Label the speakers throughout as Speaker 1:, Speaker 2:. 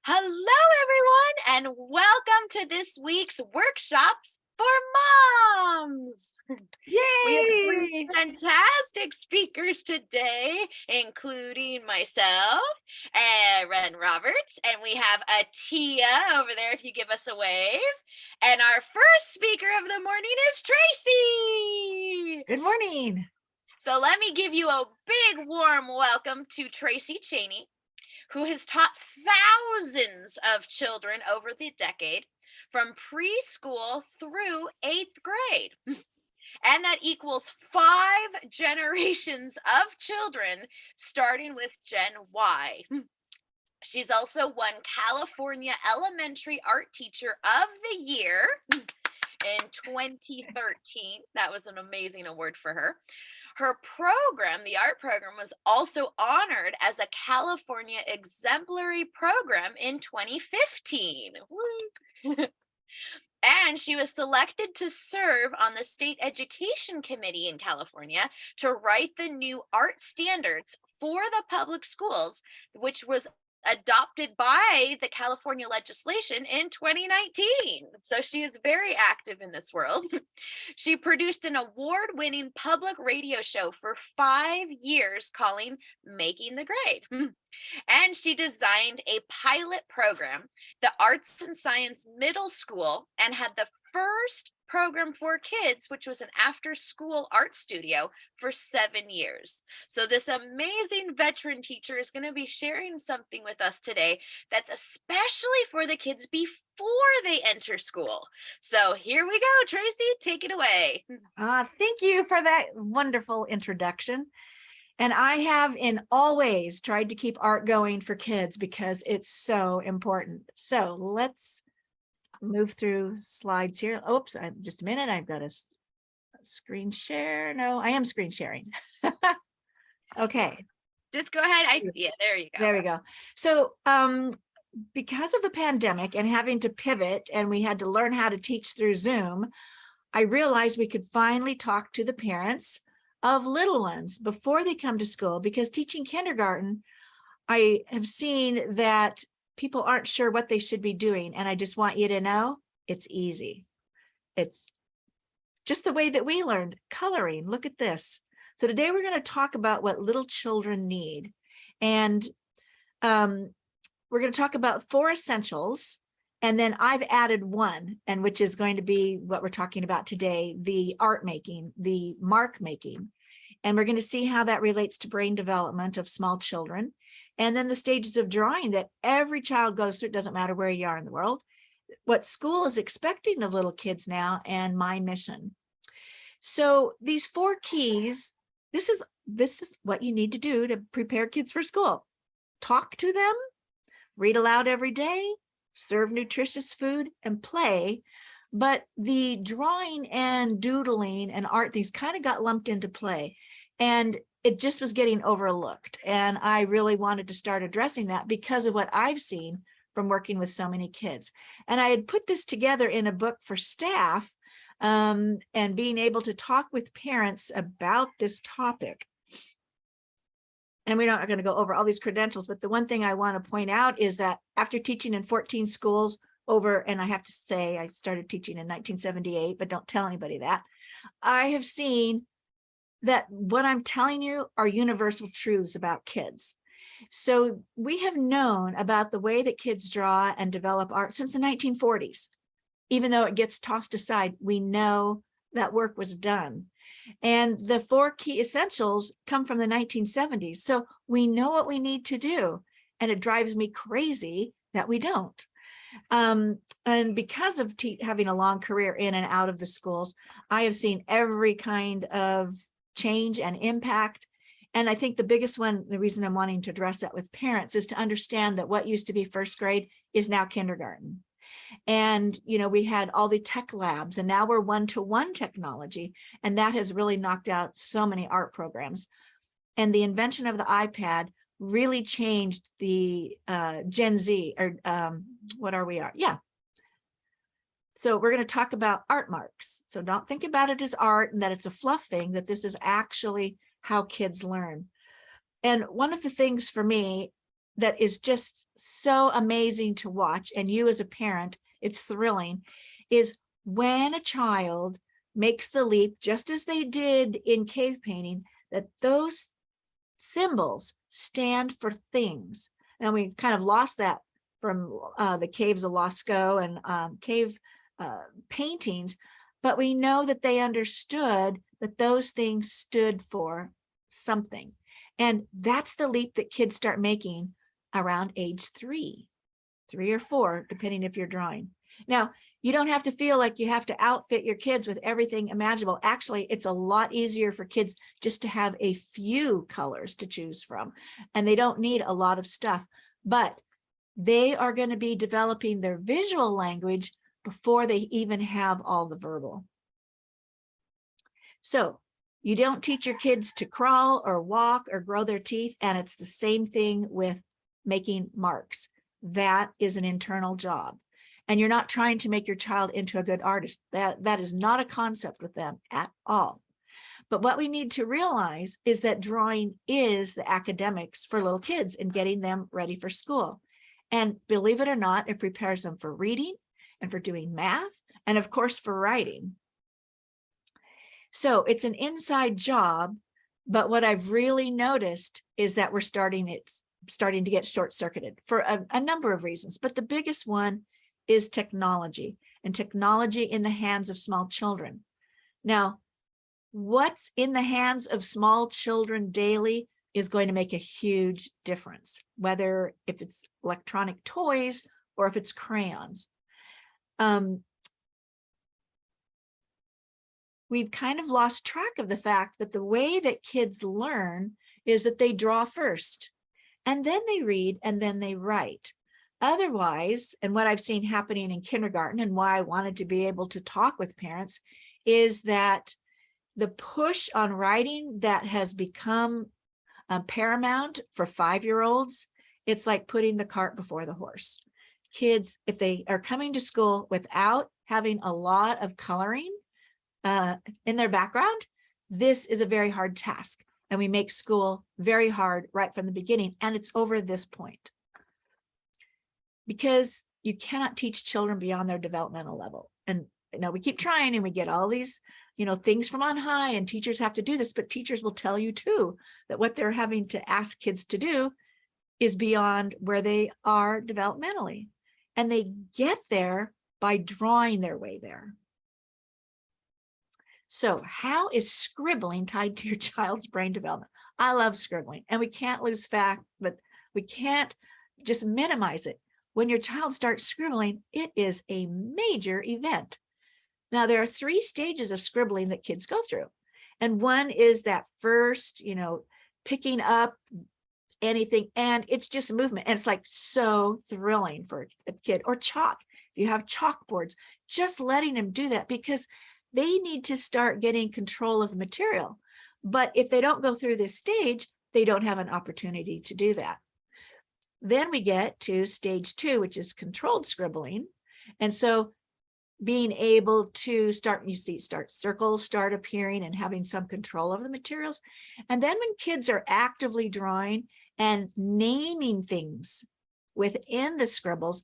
Speaker 1: Hello, everyone, and welcome to this week's Workshops for Moms. We have three
Speaker 2: Yay!
Speaker 1: fantastic speakers today, including myself and Robertz, and we have Atiya over there if you give us a wave. And our first speaker of the morning is Tracy.
Speaker 2: Good morning.
Speaker 1: So let me give you a big warm welcome to Tracy Cheney, who has taught thousands of children over the decade from preschool through 8th grade. And that equals 5 generations of children, starting with Gen Y. She's also won California Elementary Art Teacher of the Year in 2013. That was an amazing award for her. Her program, the art program, was also honored as a California Exemplary Program in 2015. And she was selected to serve on the State Education Committee in California to write the new art standards for the public schools, which was adopted by the California legislation in 2019. So she is very active in this world. She produced an award-winning public radio show for 5 years calling Making the Grade. And she designed a pilot program, the Arts and Science Middle School, and had the first program for kids, which was an after-school art studio for 7 years. So this amazing veteran teacher is going to be sharing something with us today that's especially for the kids before they enter school. So here we go, Tracy, take it away.
Speaker 2: Thank you for that wonderful introduction. And I have in all ways tried to keep art going for kids because it's so important. So let's move through slides here. Oops, just a minute. I've got a screen share. No, I am screen sharing. Okay.
Speaker 1: Just go ahead. Yeah, there you go.
Speaker 2: There we go. So because of the pandemic and having to pivot, and we had to learn how to teach through Zoom, I realized we could finally talk to the parents of little ones before they come to school, because teaching kindergarten, I have seen that people aren't sure what they should be doing. And I just want you to know it's easy. It's just the way that we learned coloring. Look at this. So today we're going to talk about what little children need. And we're going to talk about 4 essentials. And then I've added one, and which is going to be what we're talking about today, the art making, the mark making. And we're going to see how that relates to brain development of small children. And then the stages of drawing that every child goes through. It doesn't matter where you are in the world, what school is expecting of little kids now, and my mission. So these 4 keys, this is what you need to do to prepare kids for school. Talk to them, read aloud every day, serve nutritious food, and play. But the drawing and doodling and art, these kind of got lumped into play. And it just was getting overlooked. And I really wanted to start addressing that because of what I've seen from working with so many kids. And I had put this together in a book for staff, and being able to talk with parents about this topic. And we're not going to go over all these credentials, but the one thing I want to point out is that after teaching in 14 schools and I have to say I started teaching in 1978, but don't tell anybody that, I have seen that what I'm telling you are universal truths about kids. So we have known about the way that kids draw and develop art since the 1940s. Even though it gets tossed aside, we know that work was done. And the 4 key essentials come from the 1970s. So we know what we need to do. And it drives me crazy that we don't. And because of having a long career in and out of the schools, I have seen every kind of change and impact. And I think the biggest one, the reason I'm wanting to address that with parents, is to understand that what used to be first grade is now kindergarten. And, we had all the tech labs, and now we're one-to-one technology. And that has really knocked out so many art programs. And the invention of the iPad really changed the Gen Z, or what are we? Yeah. So we're going to talk about art marks. So don't think about it as art and that it's a fluff thing, that this is actually how kids learn. And one of the things for me that is just so amazing to watch, and you as a parent, it's thrilling, is when a child makes the leap, just as they did in cave painting, that those symbols stand for things. And we kind of lost that from the caves of Lascaux and cave paintings, but we know that they understood that those things stood for something. And that's the leap that kids start making around age 3 or 4, depending if you're drawing. Now, you don't have to feel like you have to outfit your kids with everything imaginable. Actually, it's a lot easier for kids just to have a few colors to choose from, and they don't need a lot of stuff, but they are going to be developing their visual language before they even have all the verbal. So you don't teach your kids to crawl or walk or grow their teeth, and it's the same thing with making marks. That is an internal job. And you're not trying to make your child into a good artist. That is not a concept with them at all. But what we need to realize is that drawing is the academics for little kids and getting them ready for school. And believe it or not, it prepares them for reading and for doing math, and of course for writing. So it's an inside job, but what I've really noticed is that we're starting to get short-circuited for a number of reasons. But the biggest one is technology, and technology in the hands of small children. Now, what's in the hands of small children daily is going to make a huge difference, whether if it's electronic toys or if it's crayons. We've kind of lost track of the fact that the way that kids learn is that they draw first, and then they read, and then they write. Otherwise, and what I've seen happening in kindergarten, and why I wanted to be able to talk with parents, is that the push on writing that has become paramount for 5-year-olds, it's like putting the cart before the horse. Kids, if they are coming to school without having a lot of coloring in their background, this is a very hard task. And we make school very hard right from the beginning. And it's over this point, because you cannot teach children beyond their developmental level. And we keep trying, and we get all these, things from on high, and teachers have to do this, but teachers will tell you too, that what they're having to ask kids to do is beyond where they are developmentally. And they get there by drawing their way there. So how is scribbling tied to your child's brain development? I love scribbling, and we can't lose fact, but we can't just minimize it. When your child starts scribbling, it is a major event. Now, there are 3 stages of scribbling that kids go through. And one is that first, picking up anything, and it's just movement. And it's like so thrilling for a kid. Or chalk. If you have chalkboards, just letting them do that, because they need to start getting control of the material. But if they don't go through this stage, they don't have an opportunity to do that. Then we get to stage 2, which is controlled scribbling. And so being able to start circles start appearing and having some control of the materials. And then when kids are actively drawing and naming things within the scribbles,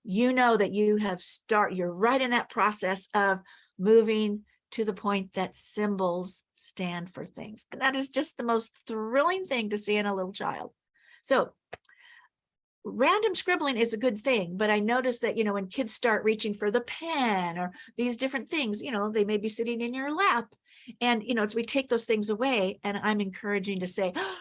Speaker 2: that you're right in that process of moving to the point that symbols stand for things. And that is just the most thrilling thing to see in a little child. So random scribbling is a good thing, but I noticed that, when kids start reaching for the pen or these different things, they may be sitting in your lap, and, we take those things away, and I'm encouraging to say, oh,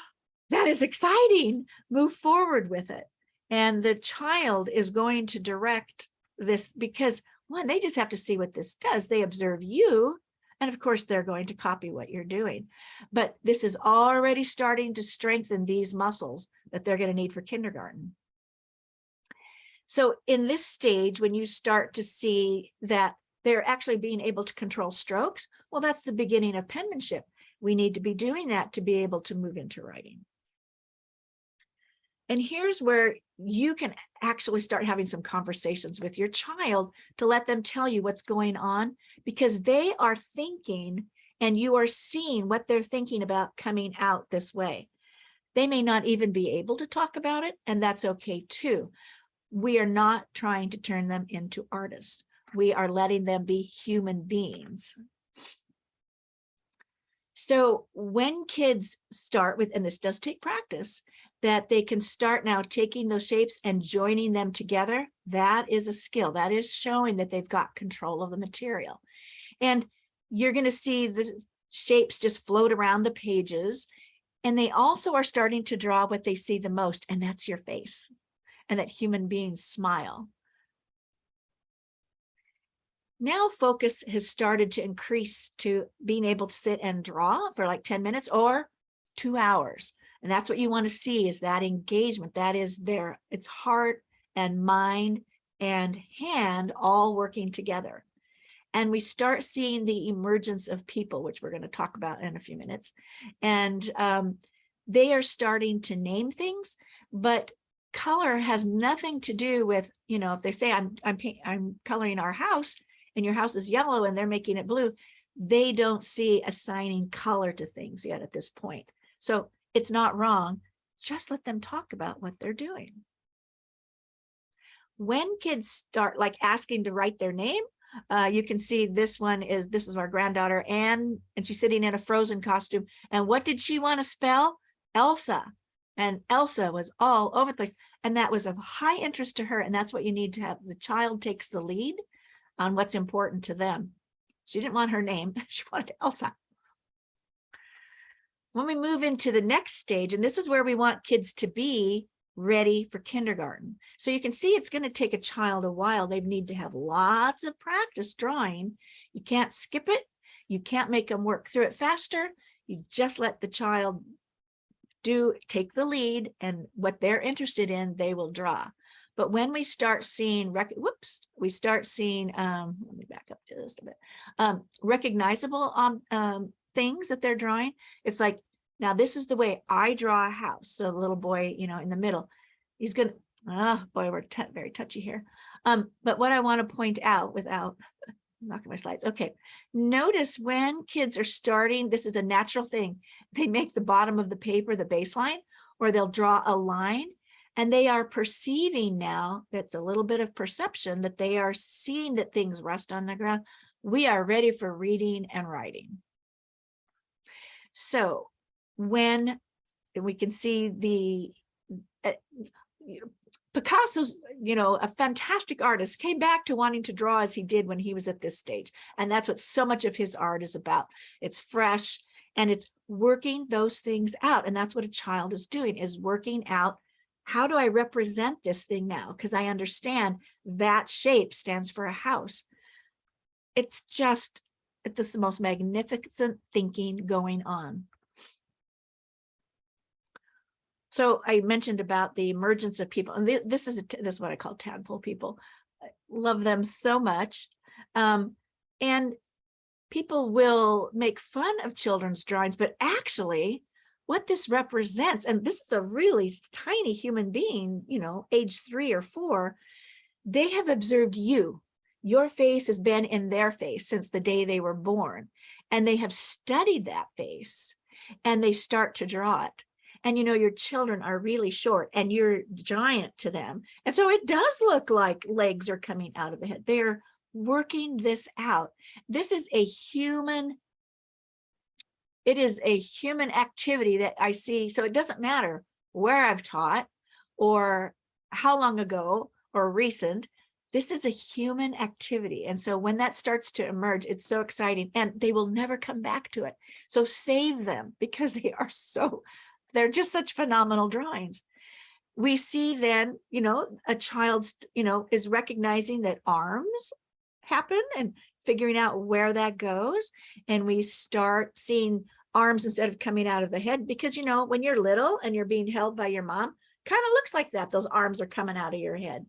Speaker 2: that is exciting, move forward with it. And the child is going to direct this, because one, they just have to see what this does. They observe you, and of course they're going to copy what you're doing. But this is already starting to strengthen these muscles that they're going to need for kindergarten. So in this stage, when you start to see that they're actually being able to control strokes, well, that's the beginning of penmanship. We need to be doing that to be able to move into writing. And here's where you can actually start having some conversations with your child to let them tell you what's going on, because they are thinking and you are seeing what they're thinking about coming out this way. They may not even be able to talk about it, and that's okay too. We are not trying to turn them into artists. We are letting them be human beings. So when kids start with, and this does take practice, that they can start now taking those shapes and joining them together, that is a skill. That is showing that they've got control of the material. And you're going to see the shapes just float around the pages. And they also are starting to draw what they see the most, and that's your face, and that human beings smile. Now focus has started to increase to being able to sit and draw for like 10 minutes or 2 hours. And that's what you want to see, is that engagement. That is it's heart and mind and hand all working together. And we start seeing the emergence of people, which we're going to talk about in a few minutes. And they are starting to name things, but color has nothing to do with, if they say I'm coloring our house, and your house is yellow and they're making it blue, they don't see assigning color to things yet at this point. So it's not wrong. Just let them talk about what they're doing. When kids start like asking to write their name, you can see this is our granddaughter, Anne, and she's sitting in a Frozen costume. And what did she want to spell? Elsa. And Elsa was all over the place. And that was of high interest to her. And that's what you need to have. The child takes the lead on what's important to them. She didn't want her name. She wanted Elsa. When we move into the next stage, and this is where we want kids to be ready for kindergarten. So you can see it's going to take a child a while. They need to have lots of practice drawing. You can't skip it. You can't make them work through it faster. You just let the child take the lead, and what they're interested in, they will draw. But when we start seeing, let me back up to this a bit, recognizable things that they're drawing. It's like, now this is the way I draw a house. So the little boy, in the middle, he's going to, boy, we're very touchy here. But what I want to point out without knocking my slides. Okay. Notice when kids are starting, this is a natural thing. They make the bottom of the paper the baseline, or they'll draw a line. And they are perceiving now, that's a little bit of perception, that they are seeing that things rest on the ground. We are ready for reading and writing. So when we can see Picasso's, a fantastic artist, came back to wanting to draw as he did when he was at this stage. And that's what so much of his art is about. It's fresh and it's working those things out. And that's what a child is doing, is working out, how do I represent this thing now? Because I understand that shape stands for a house. It's the most magnificent thinking going on. So I mentioned about the emergence of people, and this is what I call tadpole people. I love them so much. And people will make fun of children's drawings, but actually what this represents, and this is a really tiny human being, age 3 or 4, they have observed you. Your face has been in their face since the day they were born, and they have studied that face, and they start to draw it. And your children are really short and you're giant to them. And so it does look like legs are coming out of the head. They're working this out. This is a human activity that I see. So it doesn't matter where I've taught or how long ago or recent. This is a human activity. And so when that starts to emerge, it's so exciting, and they will never come back to it. So save them, because they're just such phenomenal drawings. We see then, a child, is recognizing that arms happen and figuring out where that goes. And we start seeing arms instead of coming out of the head, because, when you're little and you're being held by your mom, kind of looks like that. Those arms are coming out of your head.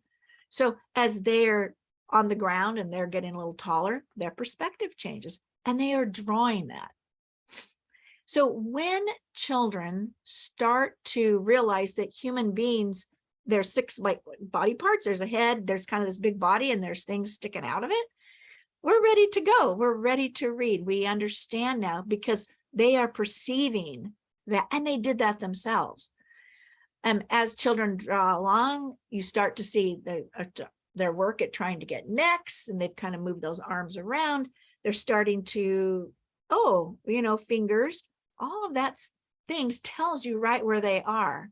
Speaker 2: So as they're on the ground and they're getting a little taller, their perspective changes, and they are drawing that. So when children start to realize that human beings, there's 6 body parts, there's a head, there's kind of this big body, and there's things sticking out of it, we're ready to go. We're ready to read. We understand now, because they are perceiving that, and they did that themselves. As children draw along, you start to see their work at trying to get necks, and they've kind of moved those arms around. They're starting to, fingers, all of that things tells you right where they are.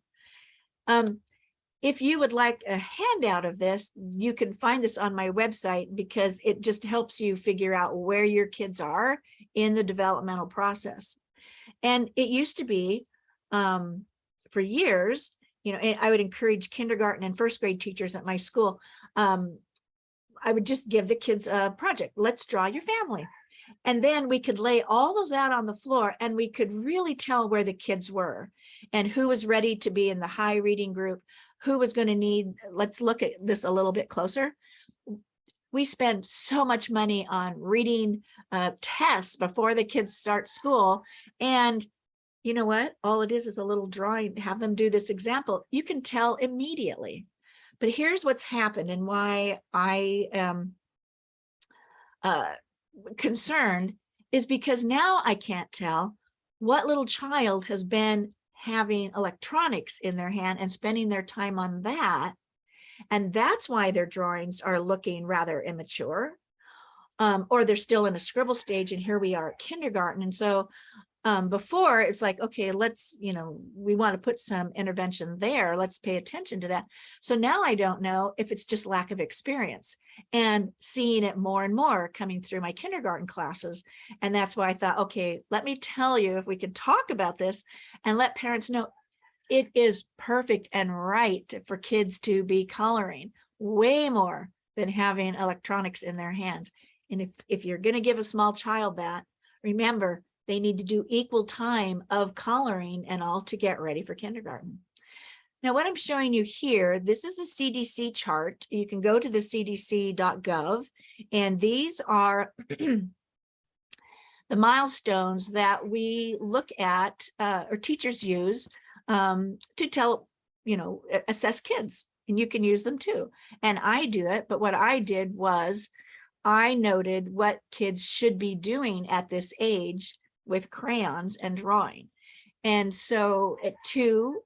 Speaker 2: If you would like a handout of this, you can find this on my website, because it just helps you figure out where your kids are in the developmental process. And it used to be, for years, I would encourage kindergarten and first grade teachers at my school. I would just give the kids a project. Let's draw your family. And then we could lay all those out on the floor, and we could really tell where the kids were and who was ready to be in the high reading group, who was going to need, let's look at this a little bit closer. We spend so much money on reading tests before the kids start school. And you know what? All it is a little drawing, have them do this example. You can tell immediately. But here's what's happened and why I am concerned, is because now I can't tell what little child has been having electronics in their hand and spending their time on that. And that's why their drawings are looking rather immature, or they're still in a scribble stage. And here we are at kindergarten. And so before, it's like, okay, let's, we want to put some intervention there. Let's pay attention to that. So now I don't know if it's just lack of experience and seeing it more and more coming through my kindergarten classes. And that's why I thought, okay, let me tell you, if we could talk about this and let parents know it is perfect and right for kids to be coloring way more than having electronics in their hands. And if you're going to give a small child that, remember, they need to do equal time of coloring and all to get ready for kindergarten. Now, what I'm showing you here, this is a CDC chart. You can go to the cdc.gov, and these are the milestones that we look at, or teachers use to tell, assess kids, and you can use them too. And I do it, but what I did was I noted what kids should be doing at this age with crayons and drawing. And so at 2,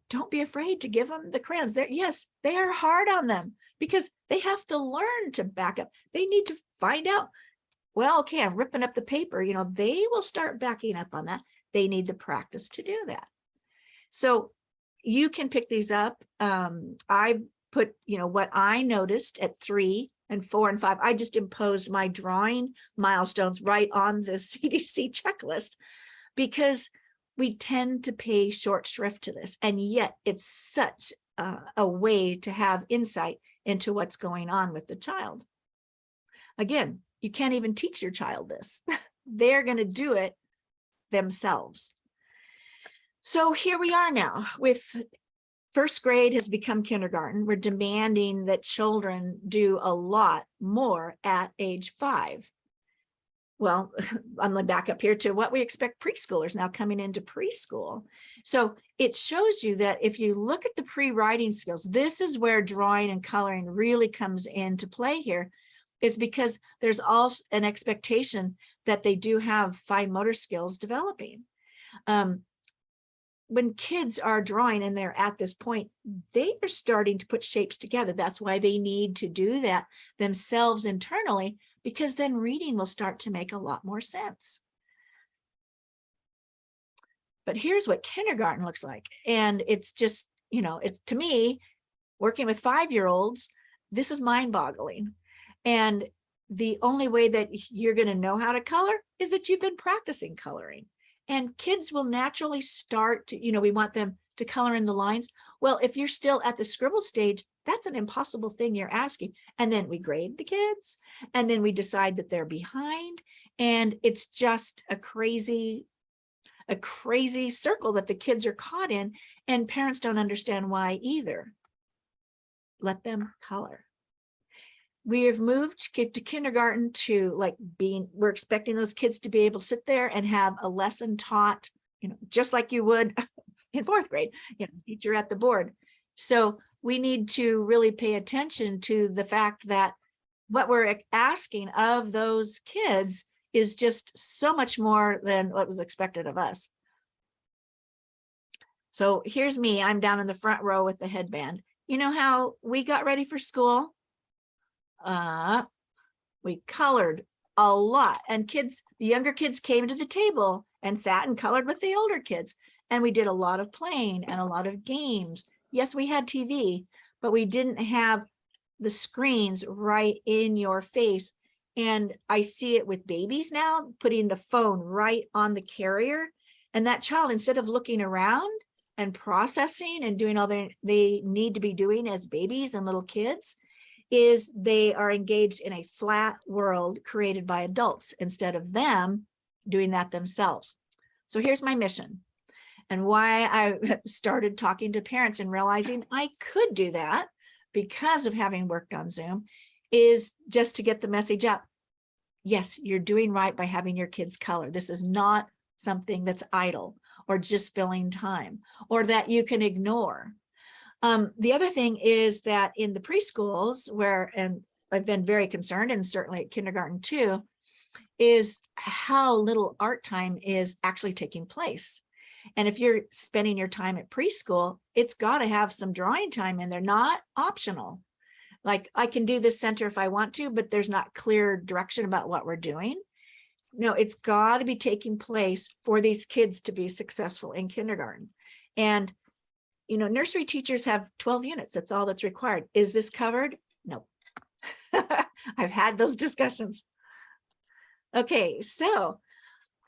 Speaker 2: don't be afraid to give them the crayons. Yes, they are hard on them because they have to learn to back up. They need to find out, well, okay, I'm ripping up the paper. They will start backing up on that. They need the practice to do that. So you can pick these up. I put, what I noticed at 3 and 4 and 5, I just imposed my drawing milestones right on the CDC checklist, because we tend to pay short shrift to this. And yet it's such a way to have insight into what's going on with the child. Again, you can't even teach your child this. They're going to do it themselves. So here we are now with first grade has become kindergarten. We're demanding that children do a lot more at age 5. Well, I'm going to back up here to what we expect preschoolers now coming into preschool. So it shows you that if you look at the pre-writing skills, this is where drawing and coloring really comes into play here, is because there's also an expectation that they do have fine motor skills developing. When kids are drawing and they're at this point, they are starting to put shapes together. That's why they need to do that themselves internally, because then reading will start to make a lot more sense. But here's what kindergarten looks like. And it's just, it's, to me, working with 5-year-olds, this is mind-boggling. And the only way that you're going to know how to color is that you've been practicing coloring. And kids will naturally start to, we want them to color in the lines. Well, if you're still at the scribble stage, that's an impossible thing you're asking. And then we grade the kids, and then we decide that they're behind. And it's just a crazy circle that the kids are caught in, and parents don't understand why either. Let them color. We have moved to kindergarten to we're expecting those kids to be able to sit there and have a lesson taught, just like you would in 4th grade, teacher at the board. So we need to really pay attention to the fact that what we're asking of those kids is just so much more than what was expected of us. So here's me, I'm down in the front row with the headband. You know how we got ready for school? We colored a lot, and kids, the younger kids came to the table and sat and colored with the older kids. And we did a lot of playing and a lot of games. Yes, we had TV, but we didn't have the screens right in your face. And I see it with babies now, putting the phone right on the carrier. And that child, instead of looking around and processing and doing all they need to be doing as babies and little kids, is they are engaged in a flat world created by adults instead of them doing that themselves. So here's my mission, and why I started talking to parents and realizing I could do that because of having worked on Zoom, is just to get the message out. Yes, you're doing right by having your kids color. This is not something that's idle or just filling time or that you can ignore. The other thing is that in the preschools where, and I've been very concerned, and certainly at kindergarten too, is how little art time is actually taking place. And if you're spending your time at preschool, it's got to have some drawing time in there, not optional. Like, I can do this center if I want to, but there's not clear direction about what we're doing. No, it's got to be taking place for these kids to be successful in kindergarten. And you know, nursery teachers have 12 units. That's all that's required. Is this covered? No. I've had those discussions. Okay, so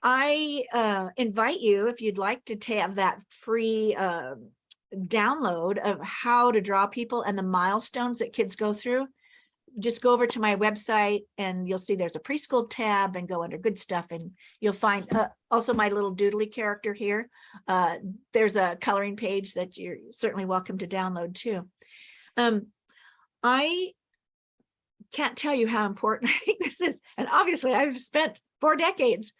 Speaker 2: I invite you, if you'd like to have that free download of how to draw people and the milestones that kids go through, just go over to my website and you'll see there's a preschool tab, and go under good stuff, and you'll find also my little doodly character here. There's a coloring page that you're certainly welcome to download too. I can't tell you how important I think this is. And obviously I've spent 4 decades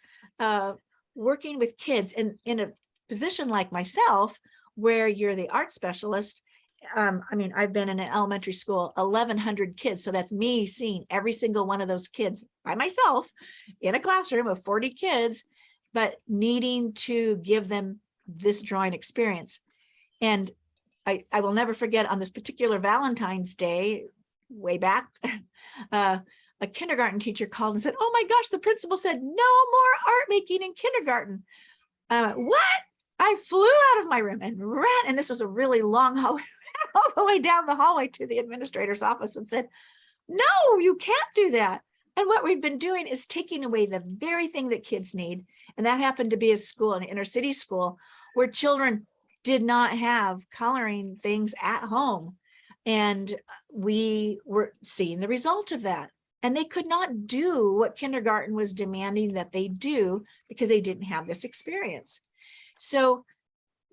Speaker 2: working with kids in a position like myself, where you're the art specialist. I mean, I've been in an elementary school, 1,100 kids. So that's me seeing every single one of those kids by myself in a classroom of 40 kids, but needing to give them this drawing experience. And I will never forget, on this particular Valentine's Day, way back, a kindergarten teacher called and said, "Oh my gosh, the principal said no more art making in kindergarten." I went, "What?" I flew out of my room and ran, and this was a really long hallway, all the way down the hallway to the administrator's office, and said, "No, you can't do that." And what we've been doing is taking away the very thing that kids need. And that happened to be a school, an inner city school, where children did not have coloring things at home. And we were seeing the result of that. And they could not do what kindergarten was demanding that they do because they didn't have this experience. So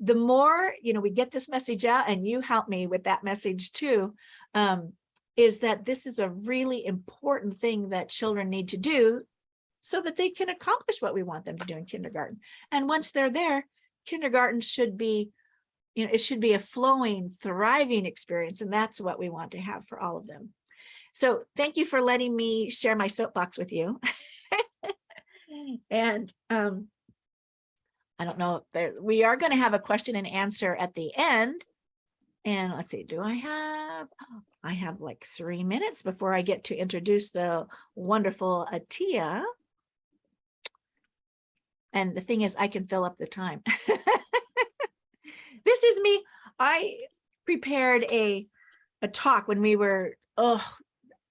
Speaker 2: the more, you know, we get this message out, and you help me with that message too, is that this is a really important thing that children need to do so that they can accomplish what we want them to do in kindergarten. And once they're there, kindergarten should be, you know, it should be a flowing, thriving experience. And that's what we want to have for all of them. So thank you for letting me share my soapbox with you. And I don't know if we are going to have a question and answer at the end. And let's see, I have like 3 minutes before I get to introduce the wonderful Atiya. And the thing is, I can fill up the time. This is me. I prepared a talk when we were,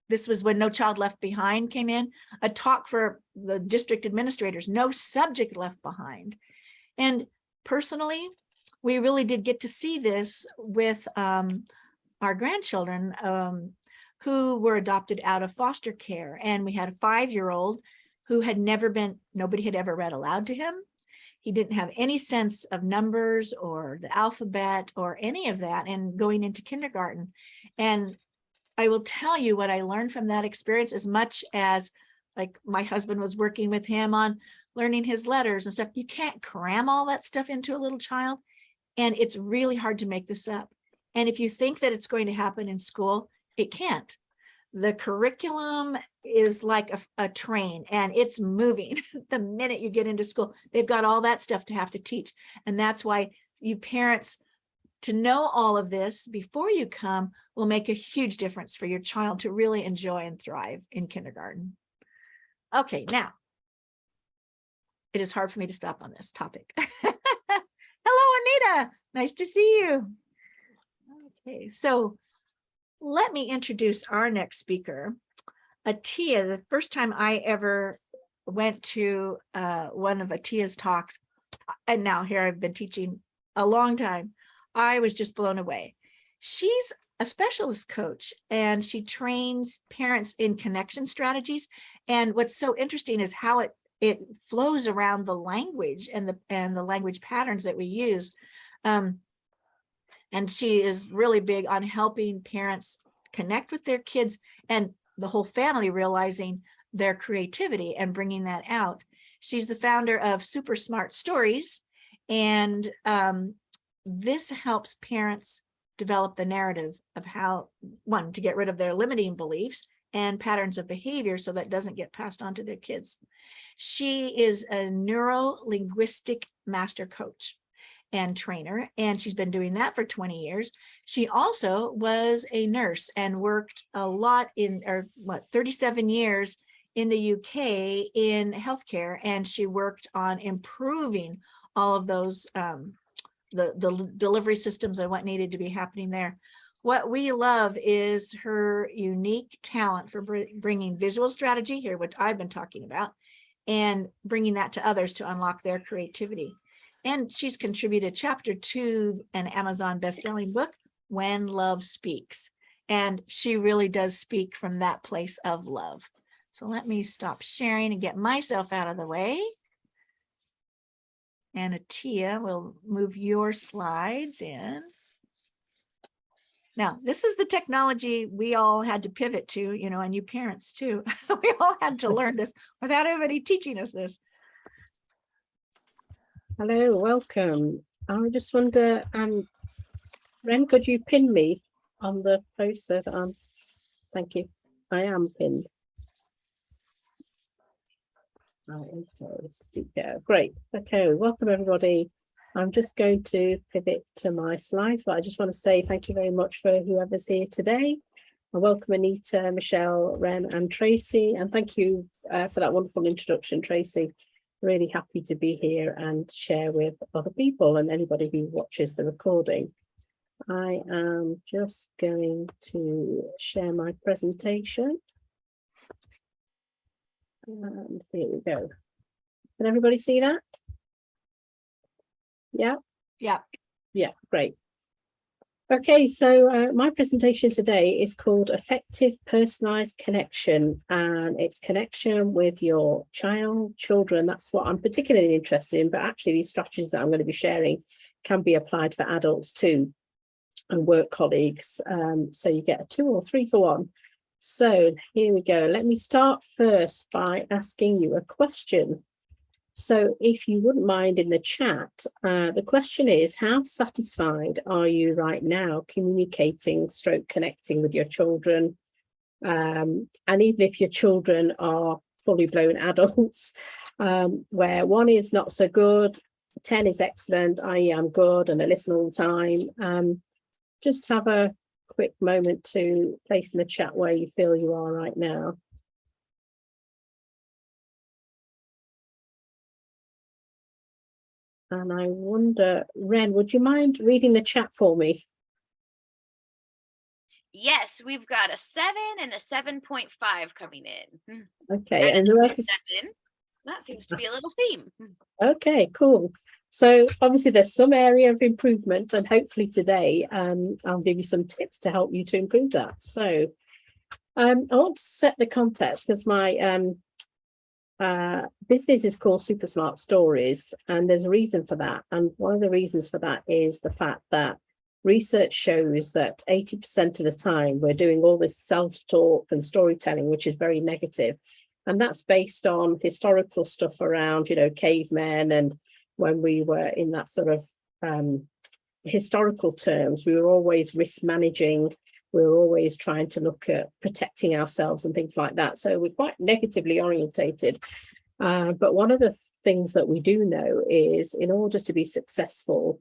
Speaker 2: this was when No Child Left Behind came in, a talk for the district administrators, no subject left behind. And personally, we really did get to see this with our grandchildren who were adopted out of foster care. And we had a 5-year-old who had never been, nobody had ever read aloud to him. He didn't have any sense of numbers or the alphabet or any of that, and going into kindergarten. And I will tell you what I learned from that experience, as much as like my husband was working with him on learning his letters and stuff. You can't cram all that stuff into a little child. And it's really hard to make this up. And if you think that it's going to happen in school, it can't. The curriculum is like a train, and it's moving the minute you get into school. They've got all that stuff to have to teach. And that's why you parents to know all of this before you come will make a huge difference for your child to really enjoy and thrive in kindergarten. Okay, now it is hard for me to stop on this topic. Hello, Anita. Nice to see you. Okay, so let me introduce our next speaker. Atiya, the first time I ever went to one of Atiya's talks, and now here I've been teaching a long time, I was just blown away. She's a specialist coach and she trains parents in connection strategies. And what's so interesting is how it flows around the language and the language patterns that we use. And she is really big on helping parents connect with their kids and the whole family realizing their creativity and bringing that out. She's the founder of Super Smart Stories, and this helps parents develop the narrative of how, one, to get rid of their limiting beliefs and patterns of behavior so that doesn't get passed on to their kids. She is a neuro-linguistic master coach and trainer, and she's been doing that for 20 years. She also was a nurse and worked a lot 37 years in the UK in healthcare, and she worked on improving all of those the delivery systems and what needed to be happening there. What we love is her unique talent for bringing visual strategy here, which I've been talking about, and bringing that to others to unlock their creativity. And she's contributed chapter 2, an Amazon best-selling book, When Love Speaks. And she really does speak from that place of love. So let me stop sharing and get myself out of the way. And Atiya will move your slides in. Now, this is the technology we all had to pivot to, and you parents too. We all had to learn this without anybody teaching us this.
Speaker 3: Hello, welcome. I just wonder, Ren, could you pin me on the post so that thank you. I am pinned. Okay, great. Okay, welcome everybody. I'm just going to pivot to my slides, but I just want to say thank you very much for whoever's here today. I welcome Anita, Michelle, Ren, and Tracy, and thank you for that wonderful introduction, Tracy. Really happy to be here and share with other people and anybody who watches the recording. I am just going to share my presentation. And here we go. Can everybody see that? Yeah?
Speaker 2: Yeah.
Speaker 3: Yeah, great. Okay, so my presentation today is called Effective Personalized Connection, and it's connection with your children. That's what I'm particularly interested in, but actually these strategies that I'm going to be sharing can be applied for adults too and work colleagues. So you get a 2 or 3 for 1. So here we go. Let me start first by asking you a question. So if you wouldn't mind in the chat, the question is, how satisfied are you right now communicating / connecting with your children? And even if your children are fully blown adults, where 1 is not so good, 10 is excellent, i.e. I'm good and I listen all the time. Just have a quick moment to place in the chat where you feel you are right now. And I wonder, Ren, would you mind reading the chat for me?
Speaker 1: Yes, we've got a 7 and a 7.5 coming in.
Speaker 3: Okay, and the rest is
Speaker 1: 7. That seems to be a little theme.
Speaker 3: okay, cool. So obviously there's some area of improvement, and hopefully today I'll give you some tips to help you to improve that. So I want to set the context because my business is called Super Smart Stories, and there's a reason for that. And one of the reasons for that is the fact that research shows that 80% of the time we're doing all this self-talk and storytelling, which is very negative. And that's based on historical stuff around, cavemen, and when we were in that sort of historical terms, we were always risk managing. We were always trying to look at protecting ourselves and things like that. So we're quite negatively orientated. But one of the things that we do know is in order to be successful,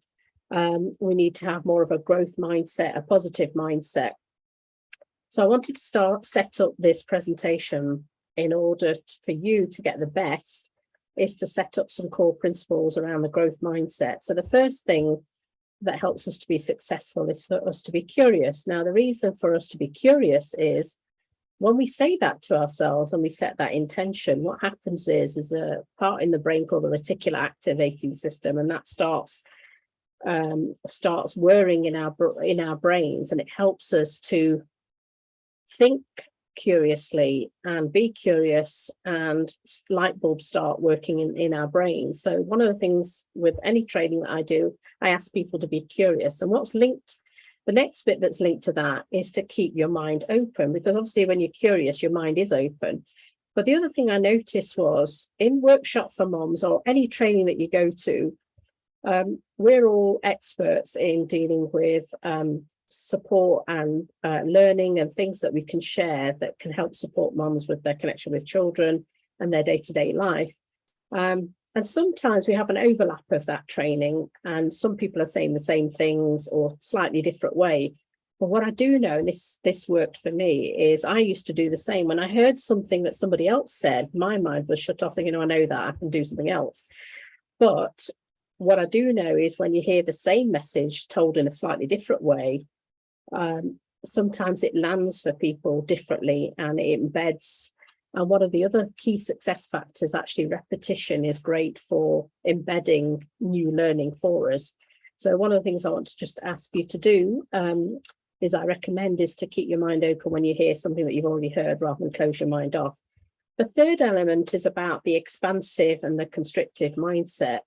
Speaker 3: We need to have more of a growth mindset, a positive mindset. So I wanted to set up this presentation in order for you to get the best, is to set up some core principles around the growth mindset. So the first thing that helps us to be successful is for us to be curious. Now, the reason for us to be curious is when we say that to ourselves and we set that intention, what happens is there's a part in the brain called the reticular activating system, and that starts whirring in our brains, and it helps us to think curiously and be curious, and light bulbs start working in our brains. So one of the things with any training that I do, I ask people to be curious. And what's linked, the next bit that's linked to that is to keep your mind open, because obviously when you're curious, your mind is open. But the other thing I noticed was in workshop for moms or any training that you go to, we're all experts in dealing with support and learning and things that we can share that can help support moms with their connection with children and their day-to-day life. And sometimes we have an overlap of that training, and some people are saying the same things or slightly different way. But what I do know, and this worked for me, is I used to do the same. When I heard something that somebody else said, my mind was shut off thinking, I know that, I can do something else. But what I do know is when you hear the same message told in a slightly different way, sometimes it lands for people differently and it embeds. And one of the other key success factors, actually, repetition is great for embedding new learning for us. So one of the things I want to just ask you to do is I recommend is to keep your mind open when you hear something that you've already heard, rather than close your mind off. The third element is about the expansive and the constrictive mindset.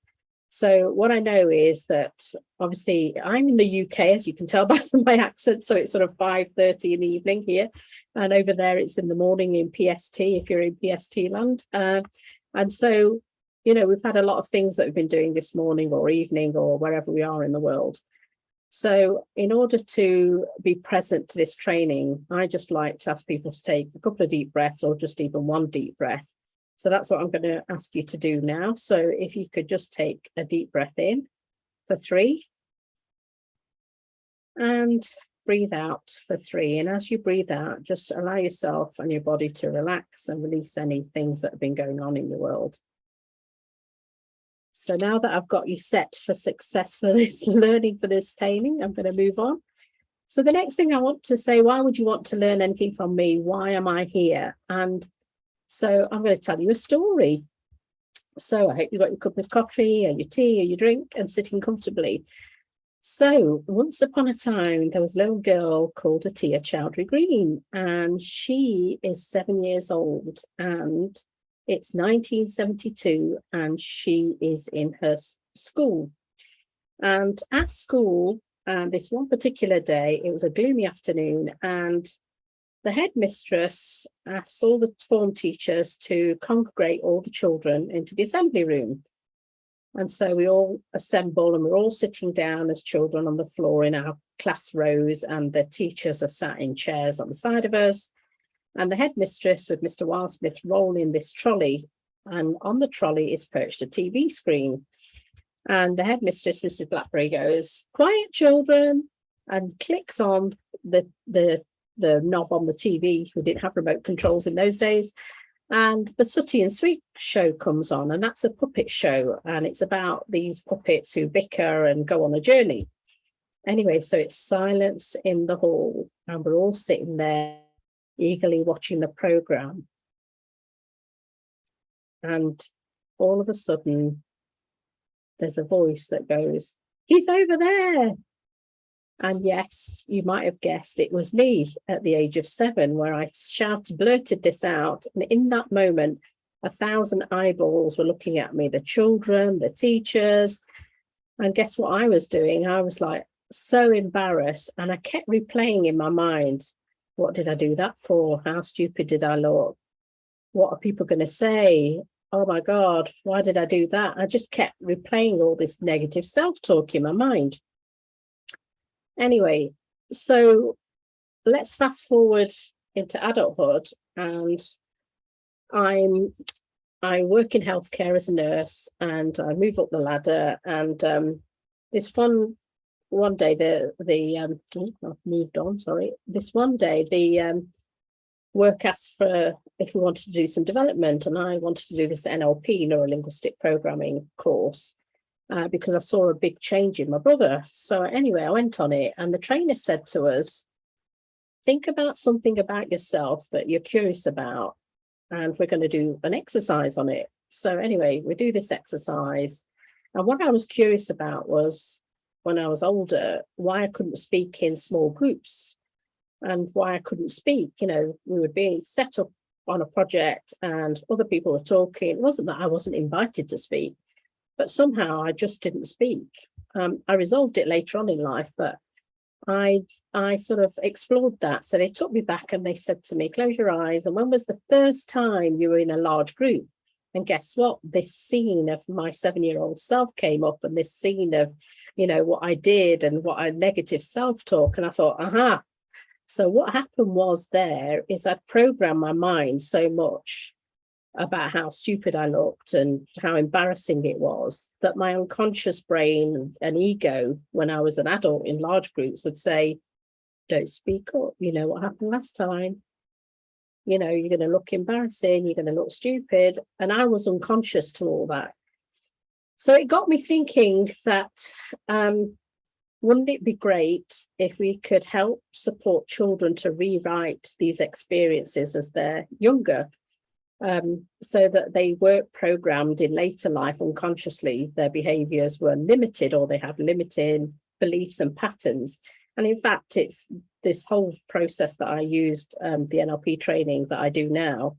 Speaker 3: So what I know is that obviously I'm in the UK, as you can tell by my accent, so it's sort of 5:30 in the evening here, and over there it's in the morning in PST, if you're in PST land. And so, you know, we've had a lot of things that we've been doing this morning or evening or wherever we are in the world. So in order to be present to this training, I just like to ask people to take a couple of deep breaths, or just even one deep breath. So that's what I'm going to ask you to do now. So if you could just take a deep breath in for 3 and breathe out for 3. And as you breathe out, just allow yourself and your body to relax and release any things that have been going on in your world. So now that I've got you set for success for this learning, for this training, I'm going to move on. So the next thing I want to say, why would you want to learn anything from me? Why am I here? And so I'm going to tell you a story. So I hope you've got your cup of coffee or your tea or your drink and sitting comfortably. So once upon a time, there was a little girl called Atiya Chaudhry Green, and she is 7 years old, and it's 1972, and she is in her school. And at school, this one particular day, it was a gloomy afternoon, and the headmistress asked all the form teachers to congregate all the children into the assembly room. And so we all assemble, and we're all sitting down as children on the floor in our class rows, and the teachers are sat in chairs on the side of us. And the headmistress with Mr. Wildsmith roll in this trolley, and on the trolley is perched a TV screen. And the headmistress, Mrs. Blackberry, goes, "Quiet, children," and clicks on the knob on the TV. We didn't have remote controls in those days. And the Sooty and Sweet show comes on, and that's a puppet show. And it's about these puppets who bicker and go on a journey. Anyway, so it's silence in the hall, and we're all sitting there eagerly watching the program. And all of a sudden, there's a voice that goes, "He's over there." And yes, you might have guessed it was me at the age of 7, where I blurted this out. And in that moment, 1,000 eyeballs were looking at me, the children, the teachers. And guess what I was doing? I was like so embarrassed. And I kept replaying in my mind, what did I do that for? How stupid did I look? What are people going to say? Oh my God, why did I do that? I just kept replaying all this negative self-talk in my mind. Anyway, so let's fast forward into adulthood, and I work in healthcare as a nurse, and I move up the ladder, and this one one day I've moved on, sorry. This one day, the work asked for if we wanted to do some development, and I wanted to do this NLP, neuro-linguistic programming course, because I saw a big change in my brother. So anyway, I went on it, and the trainer said to us, think about something about yourself that you're curious about, and we're going to do an exercise on it. So anyway, we do this exercise. And what I was curious about was, when I was older, why I couldn't speak in small groups and why I couldn't speak. You know, we would be set up on a project and other people were talking. It wasn't that I wasn't invited to speak, but somehow I just didn't speak. I resolved it later on in life, but I sort of explored that. So they took me back and they said to me, close your eyes. And when was the first time you were in a large group? And guess what? This scene of my 7-year-old self came up, and this scene of, you know, what I did and what I negative self-talk. And I thought, aha. So what happened was there is I programmed my mind so much about how stupid I looked and how embarrassing it was, that my unconscious brain and ego, when I was an adult in large groups, would say, don't speak up. You know what happened last time. You know, you're going to look embarrassing, you're going to look stupid. And I was unconscious to all that. So it got me thinking that wouldn't it be great if we could help support children to rewrite these experiences as they're younger, so that they weren't programmed in later life unconsciously, their behaviours were limited, or they have limiting beliefs and patterns. And in fact, it's this whole process that I used, the NLP training that I do now,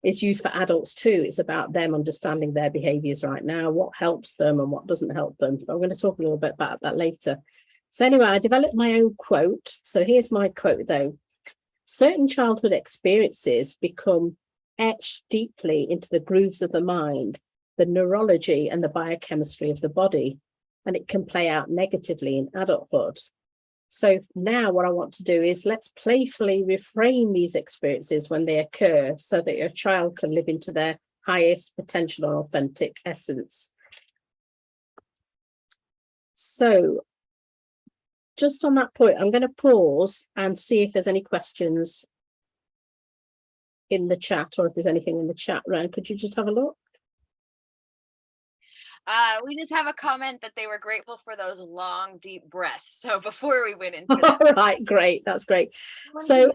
Speaker 3: is used for adults too. It's about them understanding their behaviours right now, what helps them and what doesn't help them. I'm going to talk a little bit about that later. So anyway, I developed my own quote. So here's my quote though. Certain childhood experiences become etched deeply into the grooves of the mind, the neurology and the biochemistry of the body, and it can play out negatively in adulthood. So now what I want to do is let's playfully reframe these experiences when they occur so that your child can live into their highest potential and authentic essence. So just on that point, I'm going to pause and see if there's any questions in the chat, or if there's anything in the chat. Ryan, could you just have a look?
Speaker 1: We just have a comment that they were grateful for those long, deep breaths. So before we went into
Speaker 3: All right, great. That's great. So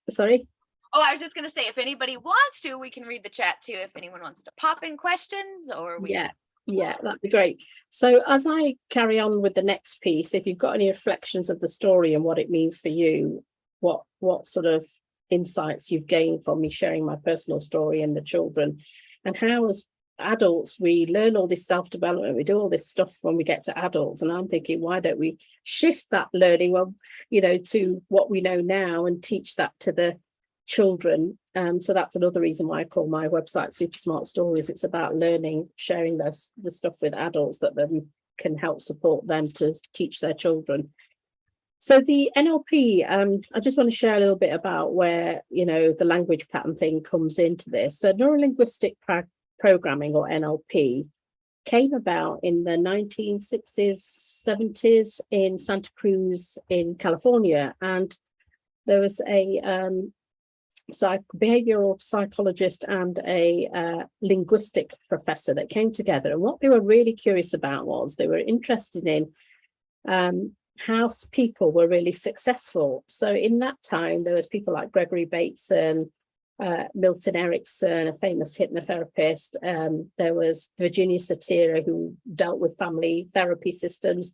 Speaker 3: sorry.
Speaker 1: Oh, I was just going to say, if anybody wants to, we can read the chat too. If anyone wants to pop in questions, or
Speaker 3: yeah, that'd be great. So as I carry on with the next piece, if you've got any reflections of the story and what it means for you, what sort of insights you've gained from me sharing my personal story and the children, and how as adults we learn all this self-development, we do all this stuff when we get to adults, and I'm thinking, why don't we shift that learning, well, you know, to what we know now and teach that to the children. So that's another reason why I call my website Super Smart Stories. It's about learning, sharing the stuff with adults that then can help support them to teach their children. So the NLP, I just want to share a little bit about where, you know, the language pattern thing comes into this. So neuro-linguistic programming, or NLP, came about in the 1960s, 70s in Santa Cruz in California. And there was a behavioral psychologist and a linguistic professor that came together. And what they were really curious about was they were interested in how people were really successful. So in that time, there was people like Gregory Bateson, Milton Erickson, a famous hypnotherapist. There was Virginia Satir, who dealt with family therapy systems.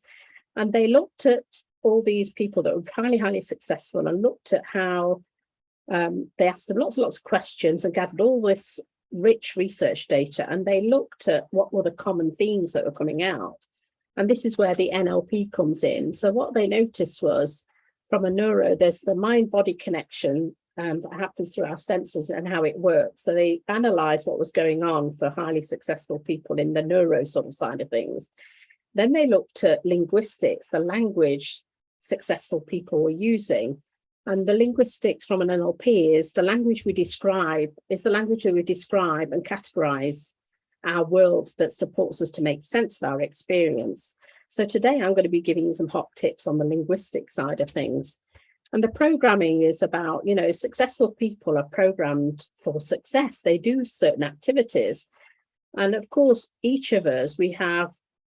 Speaker 3: And they looked at all these people that were highly successful and looked at how they asked them lots and lots of questions and gathered all this rich research data. And they looked at what were the common themes that were coming out. And this is where the NLP comes in. So what they noticed was, from a neuro, there's the mind-body connection that happens through our senses and how it works. So they analysed what was going on for highly successful people in the neuro sort of side of things. Then they looked at linguistics, the language successful people were using. And the linguistics from an NLP is the language we describe, is the language that we describe and categorize our world that supports us to make sense of our experience. So today I'm going to be giving you some hot tips on the linguistic side of things. And the programming is about, you know, successful people are programmed for success. They do certain activities. And of course, each of us, we have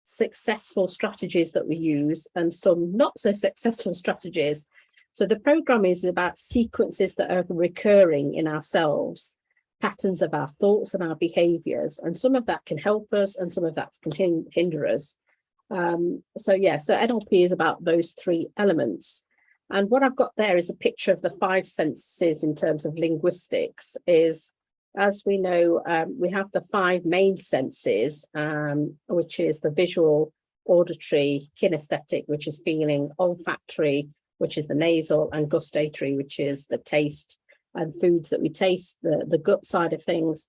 Speaker 3: successful strategies that we use and some not so successful strategies. So the program is about sequences that are recurring in ourselves, patterns of our thoughts and our behaviors. And some of that can help us and some of that can hinder us. So NLP is about those three elements. And what I've got there is a picture of the five senses in terms of linguistics. Is, as we know, we have the five main senses, which is the visual, auditory, kinesthetic, which is feeling, olfactory, which is the nasal, and gustatory, which is the taste and foods that we taste, the gut side of things.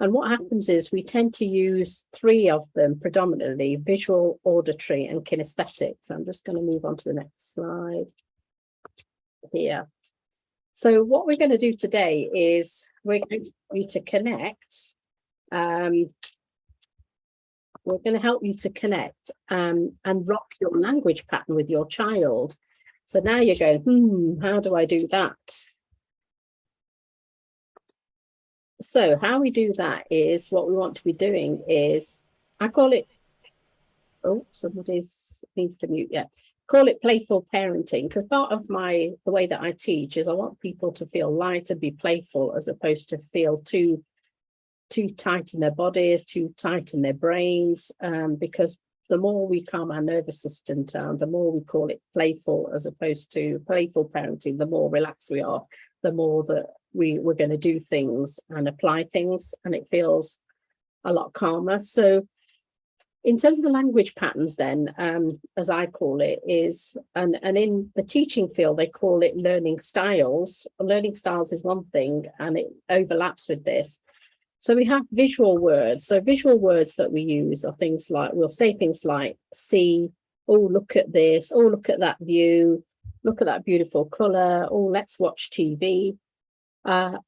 Speaker 3: And what happens is we tend to use three of them predominantly: visual, auditory, and kinesthetic. So I'm just going to move on to the next slide here. So what we're going to do today is we're going to help you to connect. We're going to help you to connect and rock your language pattern with your child. So now you're going, how do I do that? So how we do that is, what we want to be doing is, I call it, somebody needs to mute, call it playful parenting, because part of the way that I teach is I want people to feel light and be playful, as opposed to feel too tight in their bodies, too tight in their brains, because the more we calm our nervous system down, the more we call it playful as opposed to playful parenting, the more relaxed we are, the more that we're going to do things and apply things, and it feels a lot calmer. So in terms of the language patterns then, as I call it, is, and in the teaching field, they call it learning styles. Learning styles is one thing, and it overlaps with this. So we have visual words. So visual words that we use are things like, we'll say things like see, oh, look at this, oh, look at that view, look at that beautiful colour, oh, let's watch TV.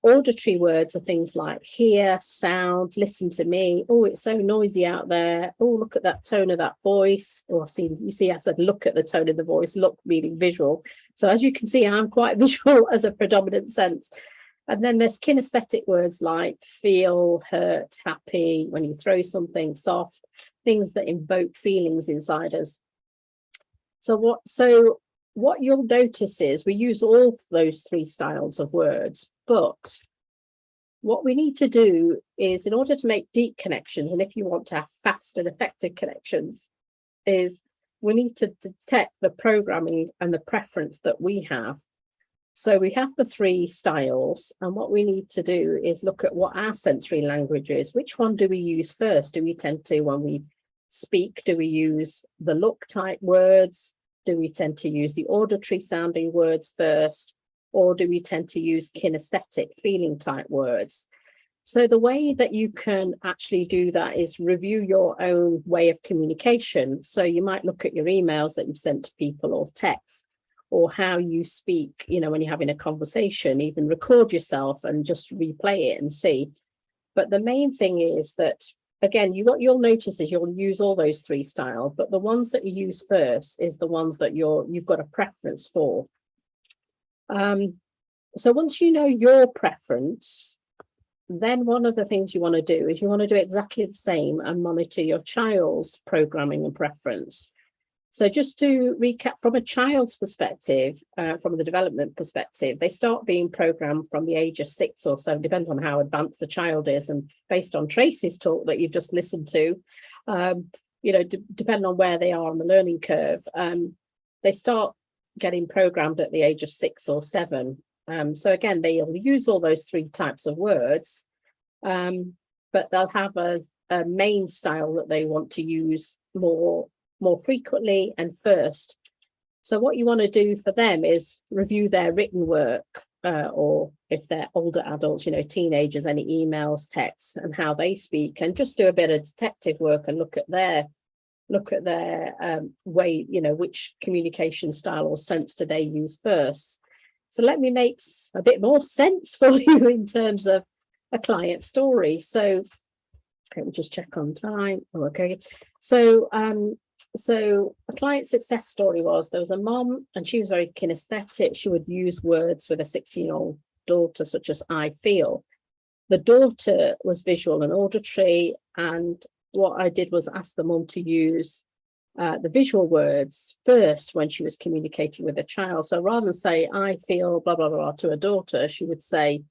Speaker 3: Auditory words are things like hear, sound, listen to me, oh, it's so noisy out there, oh, look at that tone of that voice. Oh, you see, I said look at the tone of the voice, look meaning visual. So as you can see, I'm quite visual as a predominant sense. And then there's kinesthetic words like feel, hurt, happy, when you throw something, soft, things that invoke feelings inside us. So what you'll notice is we use all those three styles of words, but what we need to do is, in order to make deep connections, and if you want to have fast and effective connections, is we need to detect the programming and the preference that we have. So we have the three styles, and what we need to do is look at what our sensory language is. Which one do we use first? Do we tend to, when we speak, do we use the look type words? Do we tend to use the auditory sounding words first? Or do we tend to use kinesthetic feeling type words? So the way that you can actually do that is review your own way of communication. So you might look at your emails that you've sent to people, or text, or how you speak, you know, when you're having a conversation, even record yourself and just replay it and see. But the main thing is that, again, what you'll notice is you'll use all those three styles, but the ones that you use first is the ones that you've got a preference for. So once you know your preference, then one of the things you want to do is you want to do exactly the same and monitor your child's programming and preference. So just to recap, from a child's perspective, from the development perspective, they start being programmed from the age of 6 or so, depends on how advanced the child is. And based on Tracy's talk that you've just listened to, depending on where they are on the learning curve, they start getting programmed at the age of 6 or 7. So again, they'll use all those three types of words, but they'll have a main style that they want to use more frequently and first. So what you want to do for them is review their written work, or if they're older adults, teenagers, any emails, texts, and how they speak, and just do a bit of detective work and look at their way, which communication style or sense do they use first. So let me make a bit more sense for you in terms of a client story. So let me just check on time. Oh, okay. So So a client success story was, there was a mom and she was very kinesthetic. She would use words with a 16-year-old daughter, such as I feel. The daughter was visual and auditory, and what I did was ask the mom to use the visual words first when she was communicating with a child. So rather than say, I feel blah, blah, blah to a daughter, she would say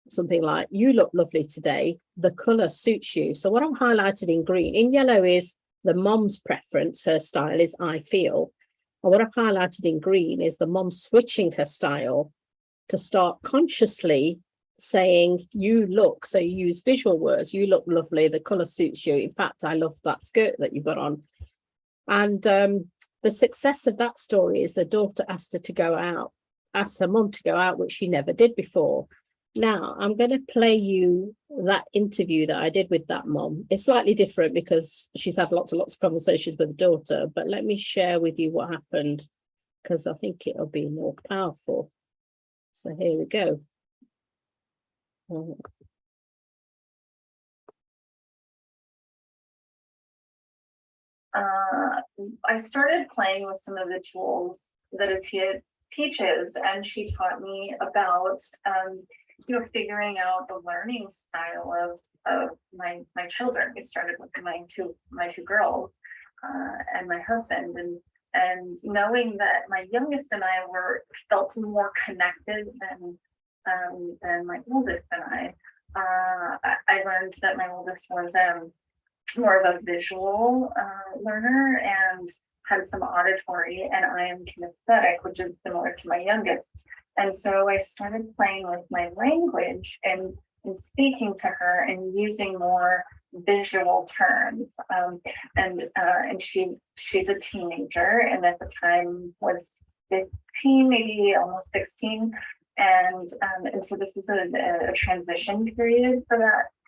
Speaker 3: something like, you look lovely today. The colour suits you. So what I've highlighted in green, in yellow is the mom's preference. Her style is I feel. And what I've highlighted in green is the mom switching her style to start consciously saying, you look. So you use visual words. You look lovely. The colour suits you. In fact, I love that skirt that you've got on. And the success of that story is the daughter asked her to go out, asked her mom to go out, which she never did before. Now, I'm going to play you that interview that I did with that mom. It's slightly different because she's had lots and lots of conversations with the daughter, but let me share with you what happened, because I think it'll be more powerful. So here we go.
Speaker 4: I started playing with some of the tools that Atiya teaches, and she taught me about figuring out the learning style of my children. It started with my two girls and my husband, and knowing that my youngest and I felt more connected than my oldest and I learned that my oldest was more of a visual learner and had some auditory, and I am kinesthetic, which is similar to my youngest. And so I started playing with my language and speaking to her and using more visual terms. And she's a teenager, and at the time was 15, maybe almost 16. And so this is a transition period for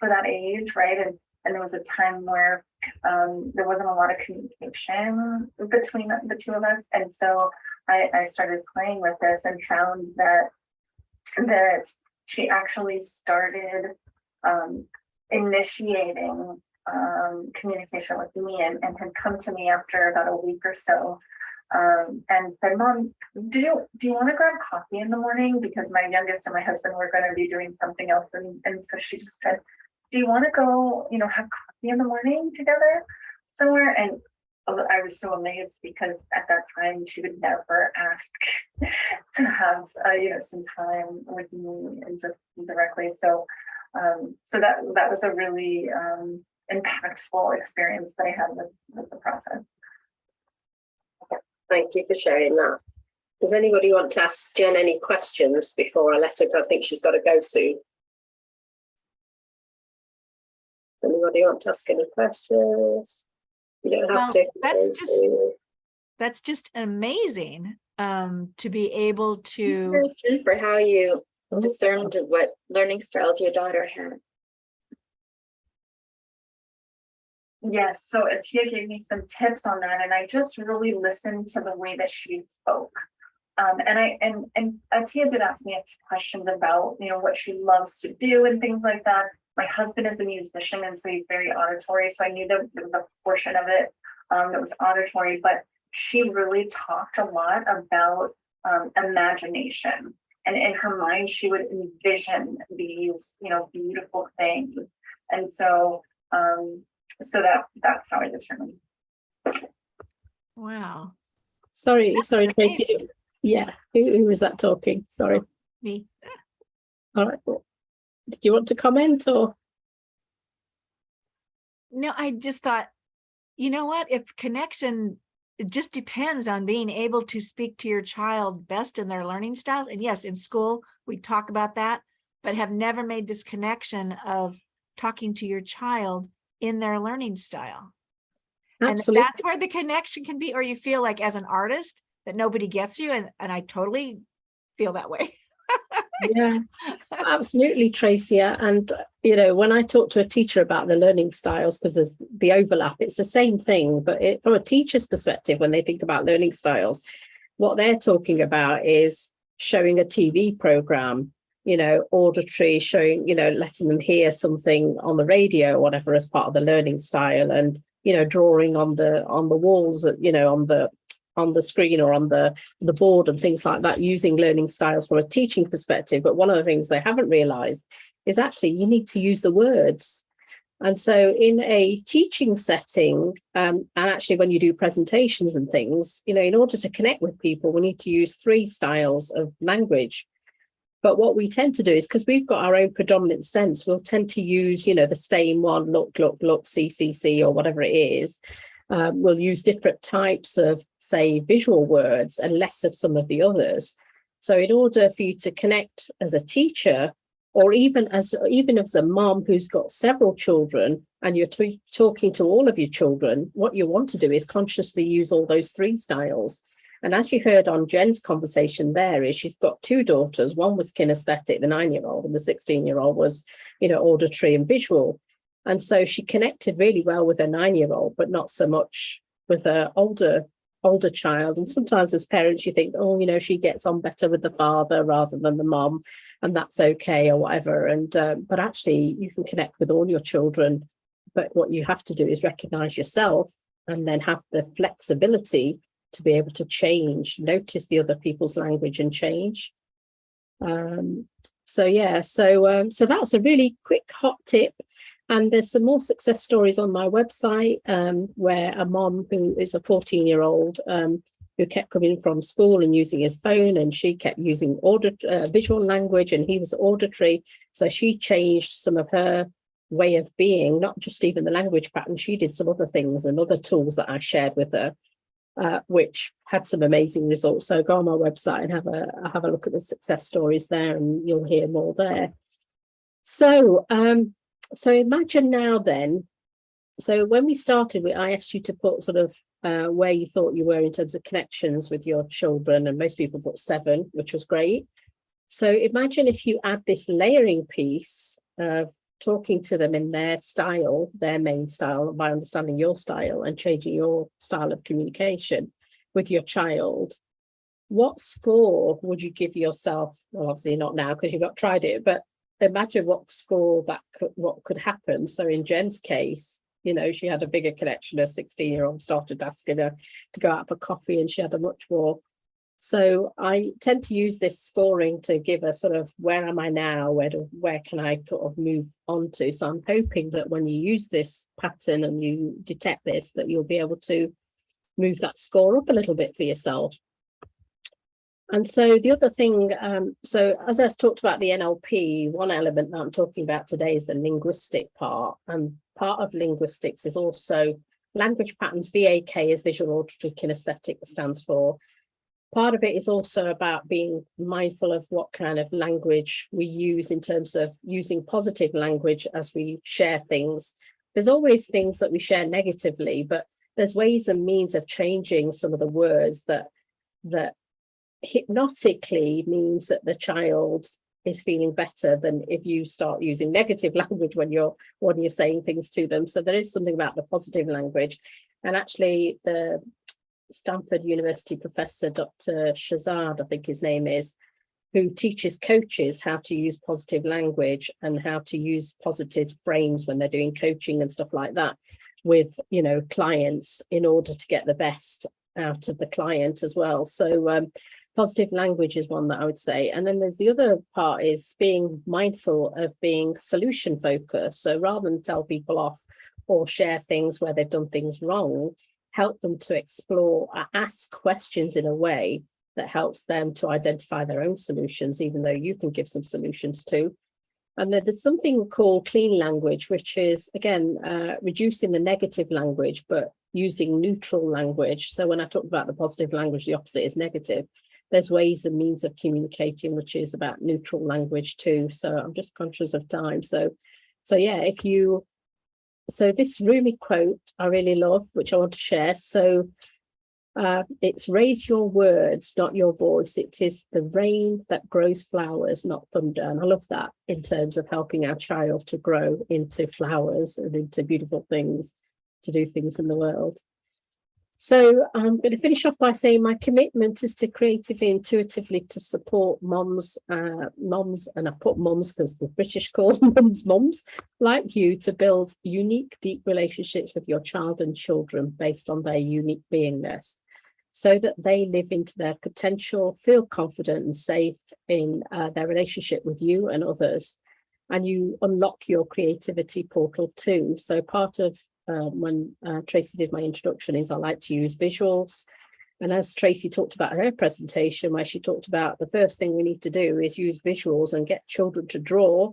Speaker 4: that age, right? And there was a time where there wasn't a lot of communication between the two of us. And so I started playing with this and found that she actually started initiating communication with me and had come to me after about a week or so and said, Mom, do you want to grab coffee in the morning? Because my youngest and my husband were going to be doing something else. And so she just said, do you want to go, have coffee in the morning together somewhere? And I was so amazed because at that time she would never ask to have, some time with me and just directly. So that was a really impactful experience that I had with the process.
Speaker 3: Thank you for sharing that. Does anybody want to ask Jen any questions before I let her go? I think she's got to go soon. Does anybody want to ask any questions? You don't have to.
Speaker 2: That's just amazing to be able to.
Speaker 5: Question for how you discerned what learning styles your daughter had.
Speaker 4: Yes, so Atiya gave me some tips on that, and I just really listened to the way that she spoke. And Atiya did ask me a few questions about, what she loves to do and things like that. My husband is a musician, and so he's very auditory. So I knew that there was a portion of it that was auditory, but she really talked a lot about imagination. And in her mind, she would envision these, beautiful things. And so that's how I determined.
Speaker 2: Wow.
Speaker 3: Sorry, Tracy. Yeah, who was that talking? Sorry.
Speaker 2: Me.
Speaker 3: All right. Did you want to comment or?
Speaker 2: No, I just thought, you know what, if connection, it just depends on being able to speak to your child best in their learning styles. And yes, in school, we talk about that, but have never made this connection of talking to your child in their learning style.
Speaker 3: Absolutely.
Speaker 2: And that's where the connection can be, or you feel like as an artist that nobody gets you. And I totally feel that way.
Speaker 3: Yeah, absolutely, Tracy. And when I talk to a teacher about the learning styles, because there's the overlap, it's the same thing, but from a teacher's perspective, when they think about learning styles, what they're talking about is showing a TV program, auditory, showing, letting them hear something on the radio or whatever as part of the learning style. And drawing on the walls, on the screen or on the board and things like that, using learning styles from a teaching perspective. But one of the things they haven't realized is actually you need to use the words. And so in a teaching setting, and actually when you do presentations and things, in order to connect with people, we need to use 3 styles of language. But what we tend to do is, because we've got our own predominant sense, we'll tend to use, the same one, look, see, or whatever it is. We'll use different types of, say, visual words and less of some of the others. So in order for you to connect as a teacher, or even as a mom who's got several children and you're talking to all of your children, what you want to do is consciously use all those 3 styles. And as you heard on Jen's conversation there, is she's got 2 daughters. One was kinesthetic, the 9-year-old, and the 16-year-old was, auditory and visual. And so she connected really well with her 9-year-old, but not so much with her older child. And sometimes as parents, you think, she gets on better with the father rather than the mom, and that's okay or whatever. And but actually you can connect with all your children. But what you have to do is recognize yourself and then have the flexibility to be able to change, notice the other people's language and change. So that's a really quick hot tip. And there's some more success stories on my website, where a mom who is a 14-year-old who kept coming from school and using his phone, and she kept using visual language, and he was auditory. So she changed some of her way of being, not just even the language pattern. She did some other things and other tools that I shared with her, which had some amazing results. So go on my website and have a look at the success stories there, and you'll hear more there. So imagine now then, so when we started, I asked you to put sort of where you thought you were in terms of connections with your children, and most people put 7, which was great. So imagine if you add this layering piece of talking to them in their style, their main style, by understanding your style and changing your style of communication with your child. What score would you give yourself? Well, obviously not now because you've not tried it, but imagine what score what could happen. So in Jen's case, she had a bigger connection. Her 16-year-old started asking her to go out for coffee, and she had a much more. So I tend to use this scoring to give a sort of, where am I now? Where can I sort of move on to? So I'm hoping that when you use this pattern and you detect this, that you'll be able to move that score up a little bit for yourself. And so the other thing, so as I talked about the NLP, one element that I'm talking about today is the linguistic part. And part of linguistics is also language patterns. VAK is visual, auditory, kinesthetic, stands for. Part of it is also about being mindful of what kind of language we use in terms of using positive language as we share things. There's always things that we share negatively, but there's ways and means of changing some of the words that hypnotically means that the child is feeling better than if you start using negative language when you're saying things to them. So there is something about the positive language. And actually the Stanford University professor, Dr. Shazad, I think his name is, who teaches coaches how to use positive language and how to use positive frames when they're doing coaching and stuff like that with, clients, in order to get the best out of the client as well. So positive language is one that I would say. And then there's the other part is being mindful of being solution focused. So rather than tell people off or share things where they've done things wrong, help them to explore, ask questions in a way that helps them to identify their own solutions, even though you can give some solutions too. And then there's something called clean language, which is, again, reducing the negative language, but using neutral language. So when I talk about the positive language, the opposite is negative. There's ways and means of communicating, which is about neutral language too. So I'm just conscious of time. So yeah, so this Rumi quote I really love, which I want to share. So it's raise your words, not your voice. It is the rain that grows flowers, not thunder. And I love that in terms of helping our child to grow into flowers and into beautiful things, to do things in the world. So I'm going to finish off by saying my commitment is to creatively, intuitively to support moms, and I've put mums because the British call mums like you to build unique, deep relationships with your child and children based on their unique beingness, so that they live into their potential, feel confident and safe in their relationship with you and others, and you unlock your creativity portal too. So part of when Tracy did my introduction is I like to use visuals. And as Tracy talked about her presentation, where she talked about the first thing we need to do is use visuals and get children to draw.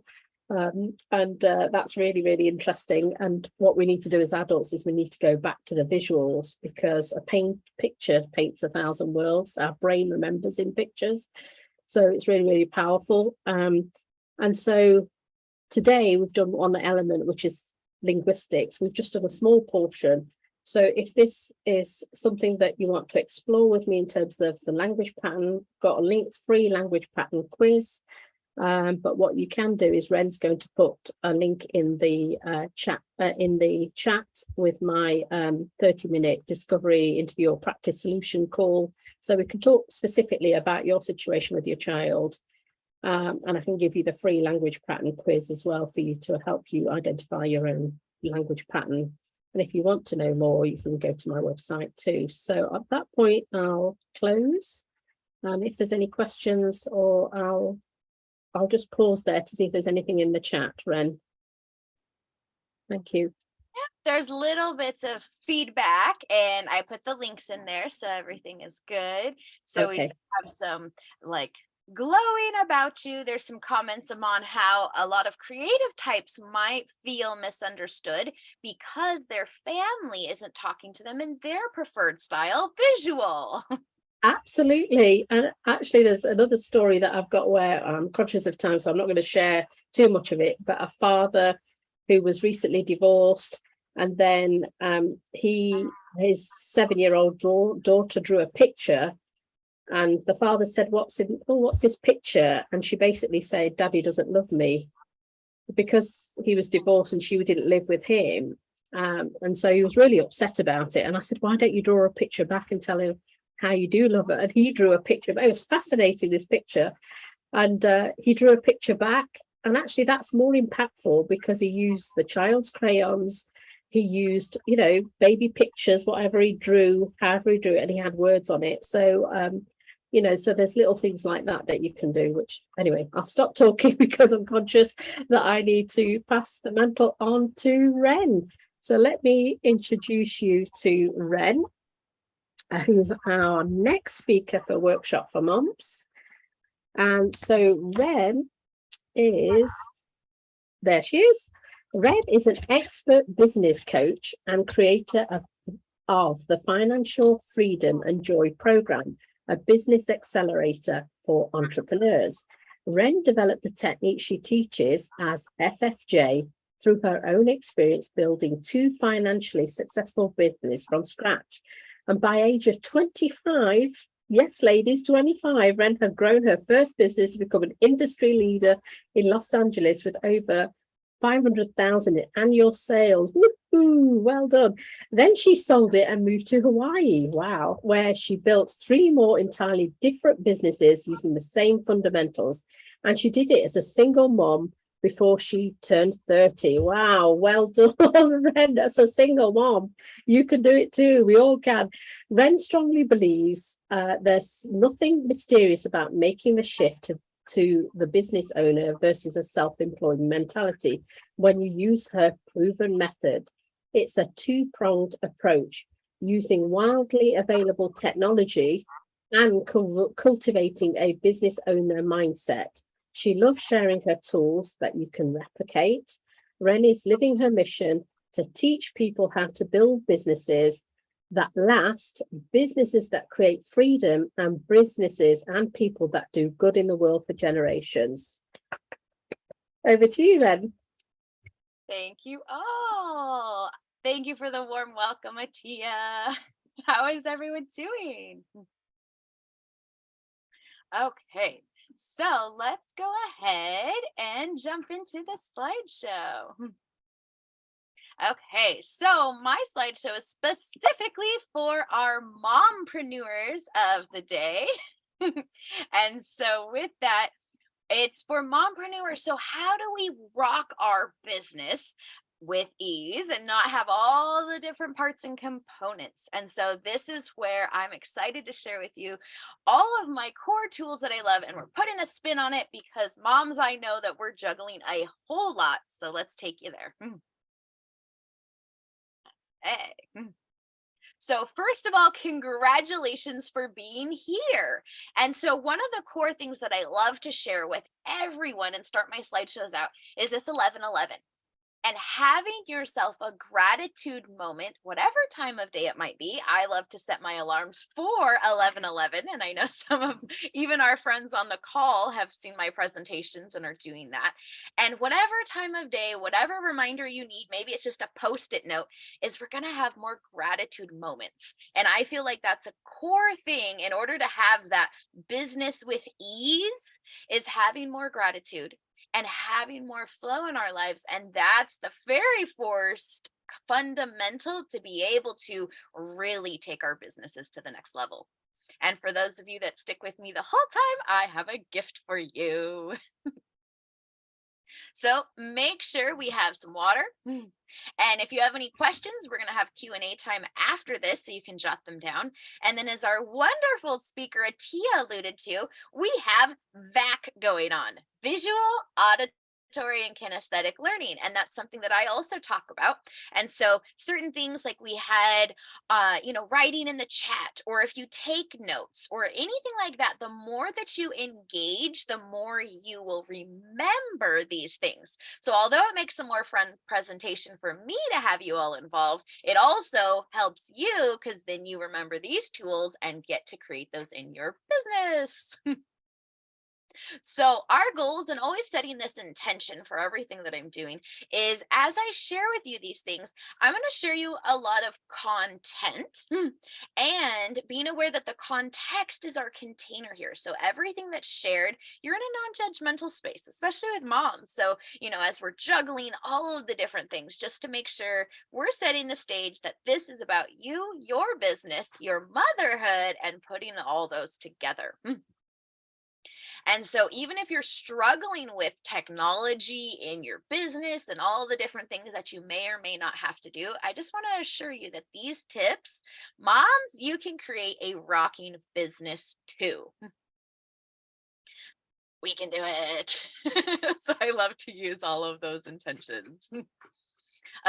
Speaker 3: That's really, really interesting. And what we need to do as adults is we need to go back to the visuals, because a picture paints 1,000 worlds. Our brain remembers in pictures. So it's really, really powerful. And so today we've done one element, which is linguistics. We've just done a small portion. So if this is something that you want to explore with me in terms of the language pattern, got a free language pattern quiz. But what you can do is Ren's going to put a link in the chat with my 30-minute discovery interview or practice solution call, so we can talk specifically about your situation with your child. And I can give you the free language pattern quiz as well for you to help you identify your own language pattern. And if you want to know more, you can go to my website too. So at that point, I'll close. And if there's any questions, or I'll just pause there to see if there's anything in the chat, Ren. Thank you.
Speaker 1: There's little bits of feedback, and I put the links in there, so everything is good. So we just have some like glowing about you. There's some comments on how a lot of creative types might feel misunderstood because their family isn't talking to them in their preferred style, visual.
Speaker 3: Absolutely. And actually, there's another story that I've got where I'm conscious of time, so I'm not going to share too much of it, but a father who was recently divorced, and then his 7-year-old daughter drew a picture, and the father said, what's this picture? And she basically said, Daddy doesn't love me, because he was divorced and she didn't live with him. And so he was really upset about it. And I said, why don't you draw a picture back and tell him how you do love her? And he drew a picture. It was fascinating, this picture. And he drew a picture back. And actually that's more impactful, because he used the child's crayons. He used, baby pictures, whatever he drew, however he drew it, and he had words on it. So, so there's little things like that you can do, which anyway, I'll stop talking because I'm conscious that I need to pass the mantle on to Ren. So let me introduce you to Ren, who's our next speaker for Workshop for Moms. And so Ren there she is. Ren is an expert business coach and creator of the Financial Freedom and Joy program, a business accelerator for entrepreneurs. Ren developed the technique she teaches as FFJ through her own experience building 2 financially successful businesses from scratch. And by age of 25, yes, ladies, 25, Ren had grown her first business to become an industry leader in Los Angeles with over 500,000 in annual sales. Woohoo, well done. Then she sold it and moved to Hawaii, wow, where she built 3 more entirely different businesses using the same fundamentals. And she did it as a single mom before she turned 30. Wow, well done, Ren, as a single mom. You can do it too, we all can. Ren strongly believes there's nothing mysterious about making the shift to the business owner versus a self-employed mentality when you use her proven method. It's a 2-pronged approach, using widely available technology and cultivating a business owner mindset. She loves sharing her tools that you can replicate. Ren is living her mission to teach people how to build businesses that last, businesses that create freedom, and businesses and people that do good in the world for generations. Over to you, Ren.
Speaker 1: Thank you all. Thank you for the warm welcome, Atiya. How is everyone doing? Okay, so let's go ahead and jump into the slideshow. Okay, so my slideshow is specifically for our mompreneurs of the day. And so with that, it's for mompreneurs. So how do we rock our business with ease and not have all the different parts and components? And so this is where I'm excited to share with you all of my core tools that I love, and we're putting a spin on it because moms, I know that we're juggling a whole lot. So let's take you there. Hey. So first of all, congratulations for being here. And so one of the core things that I love to share with everyone and start my slideshows out is this 11:11. And having yourself a gratitude moment, whatever time of day it might be. I love to set my alarms for 11:11. And I know some of even our friends on the call have seen my presentations and are doing that. And whatever time of day, whatever reminder you need, maybe it's just a post-it note, is we're going to have more gratitude moments. And I feel like that's a core thing in order to have that business with ease, is having more gratitude and having more flow in our lives. And that's the very first fundamental to be able to really take our businesses to the next level. And for those of you that stick with me the whole time, I have a gift for you. So make sure we have some water. And if you have any questions, we're going to have Q&A time after this, so you can jot them down. And then, as our wonderful speaker Atiya alluded to, we have VAC going on, visual, auditory, and kinesthetic learning. And that's something that I also talk about. And so certain things like we had, writing in the chat, or if you take notes or anything like that, the more that you engage, the more you will remember these things. So although it makes a more fun presentation for me to have you all involved, it also helps you because then you remember these tools and get to create those in your business. So our goals, and always setting this intention for everything that I'm doing, is as I share with you these things, I'm going to share you a lot of content and being aware that the context is our container here. So everything that's shared, you're in a non-judgmental space, especially with moms. So, as we're juggling all of the different things, just to make sure we're setting the stage that this is about you, your business, your motherhood, and putting all those together. And so even if you're struggling with technology in your business and all the different things that you may or may not have to do, I just want to assure you that these tips, moms, you can create a rocking business too. We can do it. So I love to use all of those intentions.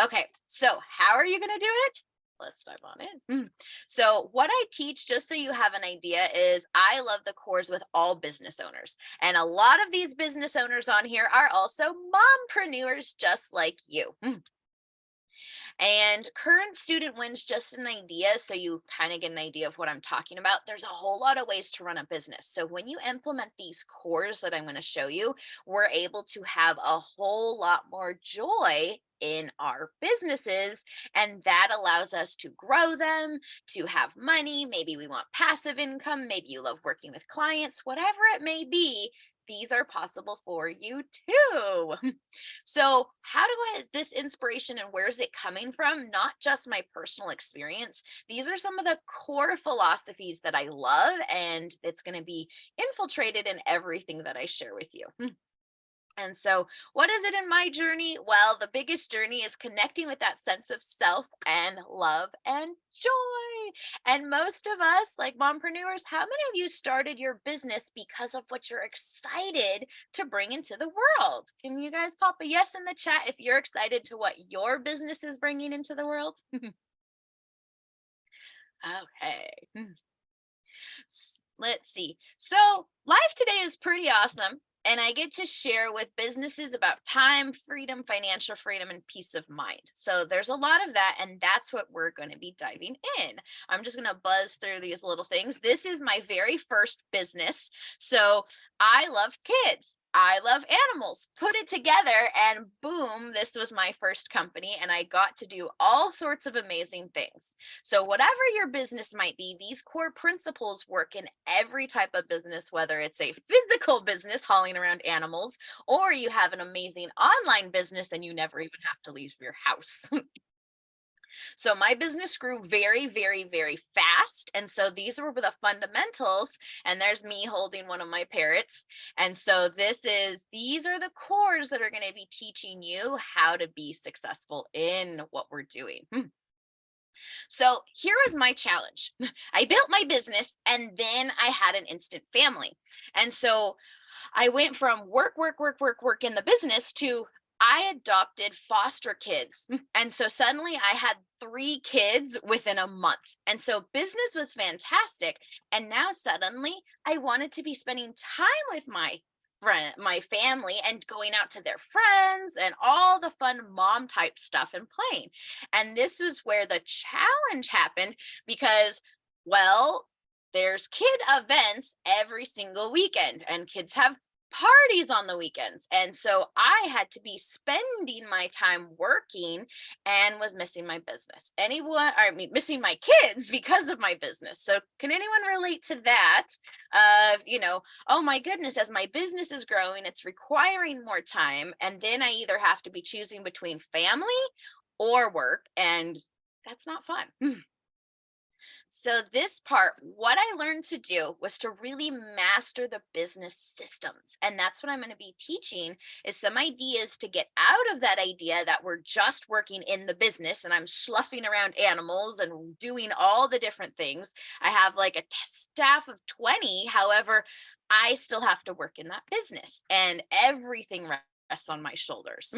Speaker 1: Okay, so how are you going to do it? Let's dive on in. So what I teach, just so you have an idea, is I love the course with all business owners. And a lot of these business owners on here are also mompreneurs just like you. And current student wins, just an idea, so you kind of get an idea of what I'm talking about. There's a whole lot of ways to run a business. So when you implement these cores that I'm going to show you, we're able to have a whole lot more joy in our businesses, and that allows us to grow them, to have money. Maybe we want passive income, maybe you love working with clients, whatever it may be. These are possible for you too. So how do this inspiration, and where's it coming from? Not just my personal experience. These are some of the core philosophies that I love, and it's going to be infiltrated in everything that I share with you. And so what is it in my journey? Well, the biggest journey is connecting with that sense of self and love and joy. And most of us, like mompreneurs, how many of you started your business because of what you're excited to bring into the world? Can you guys pop a yes in the chat if you're excited to what your business is bringing into the world? Okay. Let's see. So life today is pretty awesome. And I get to share with businesses about time, freedom, financial freedom, and peace of mind. So there's a lot of that, and that's what we're going to be diving in. I'm just going to buzz through these little things. This is my very first business. So I love kids. I love animals, put it together, and boom, this was my first company, and I got to do all sorts of amazing things. So whatever your business might be, these core principles work in every type of business, whether it's a physical business hauling around animals, or you have an amazing online business and you never even have to leave your house. So my business grew very, very, very fast. And so these were the fundamentals. And there's me holding one of my parrots. And so these are the cores that are going to be teaching you how to be successful in what we're doing. So here was my challenge. I built my business and then I had an instant family. And so I went from work in the business to I adopted foster kids. And so suddenly I had 3 kids within a month. And so business was fantastic. And now suddenly I wanted to be spending time with my family and going out to their friends and all the fun mom type stuff and playing. And this was where the challenge happened because, well, there's kid events every single weekend and kids have parties on the weekends. And so I had to be spending my time working and was missing my business. Missing my kids because of my business. So can anyone relate to that? Oh my goodness, as my business is growing, it's requiring more time. And then I either have to be choosing between family or work. And that's not fun. So this part, what I learned to do was to really master the business systems. And that's what I'm going to be teaching is some ideas to get out of that idea that we're just working in the business and I'm sloughing around animals and doing all the different things. I have like a staff of 20. However, I still have to work in that business and everything rests on my shoulders.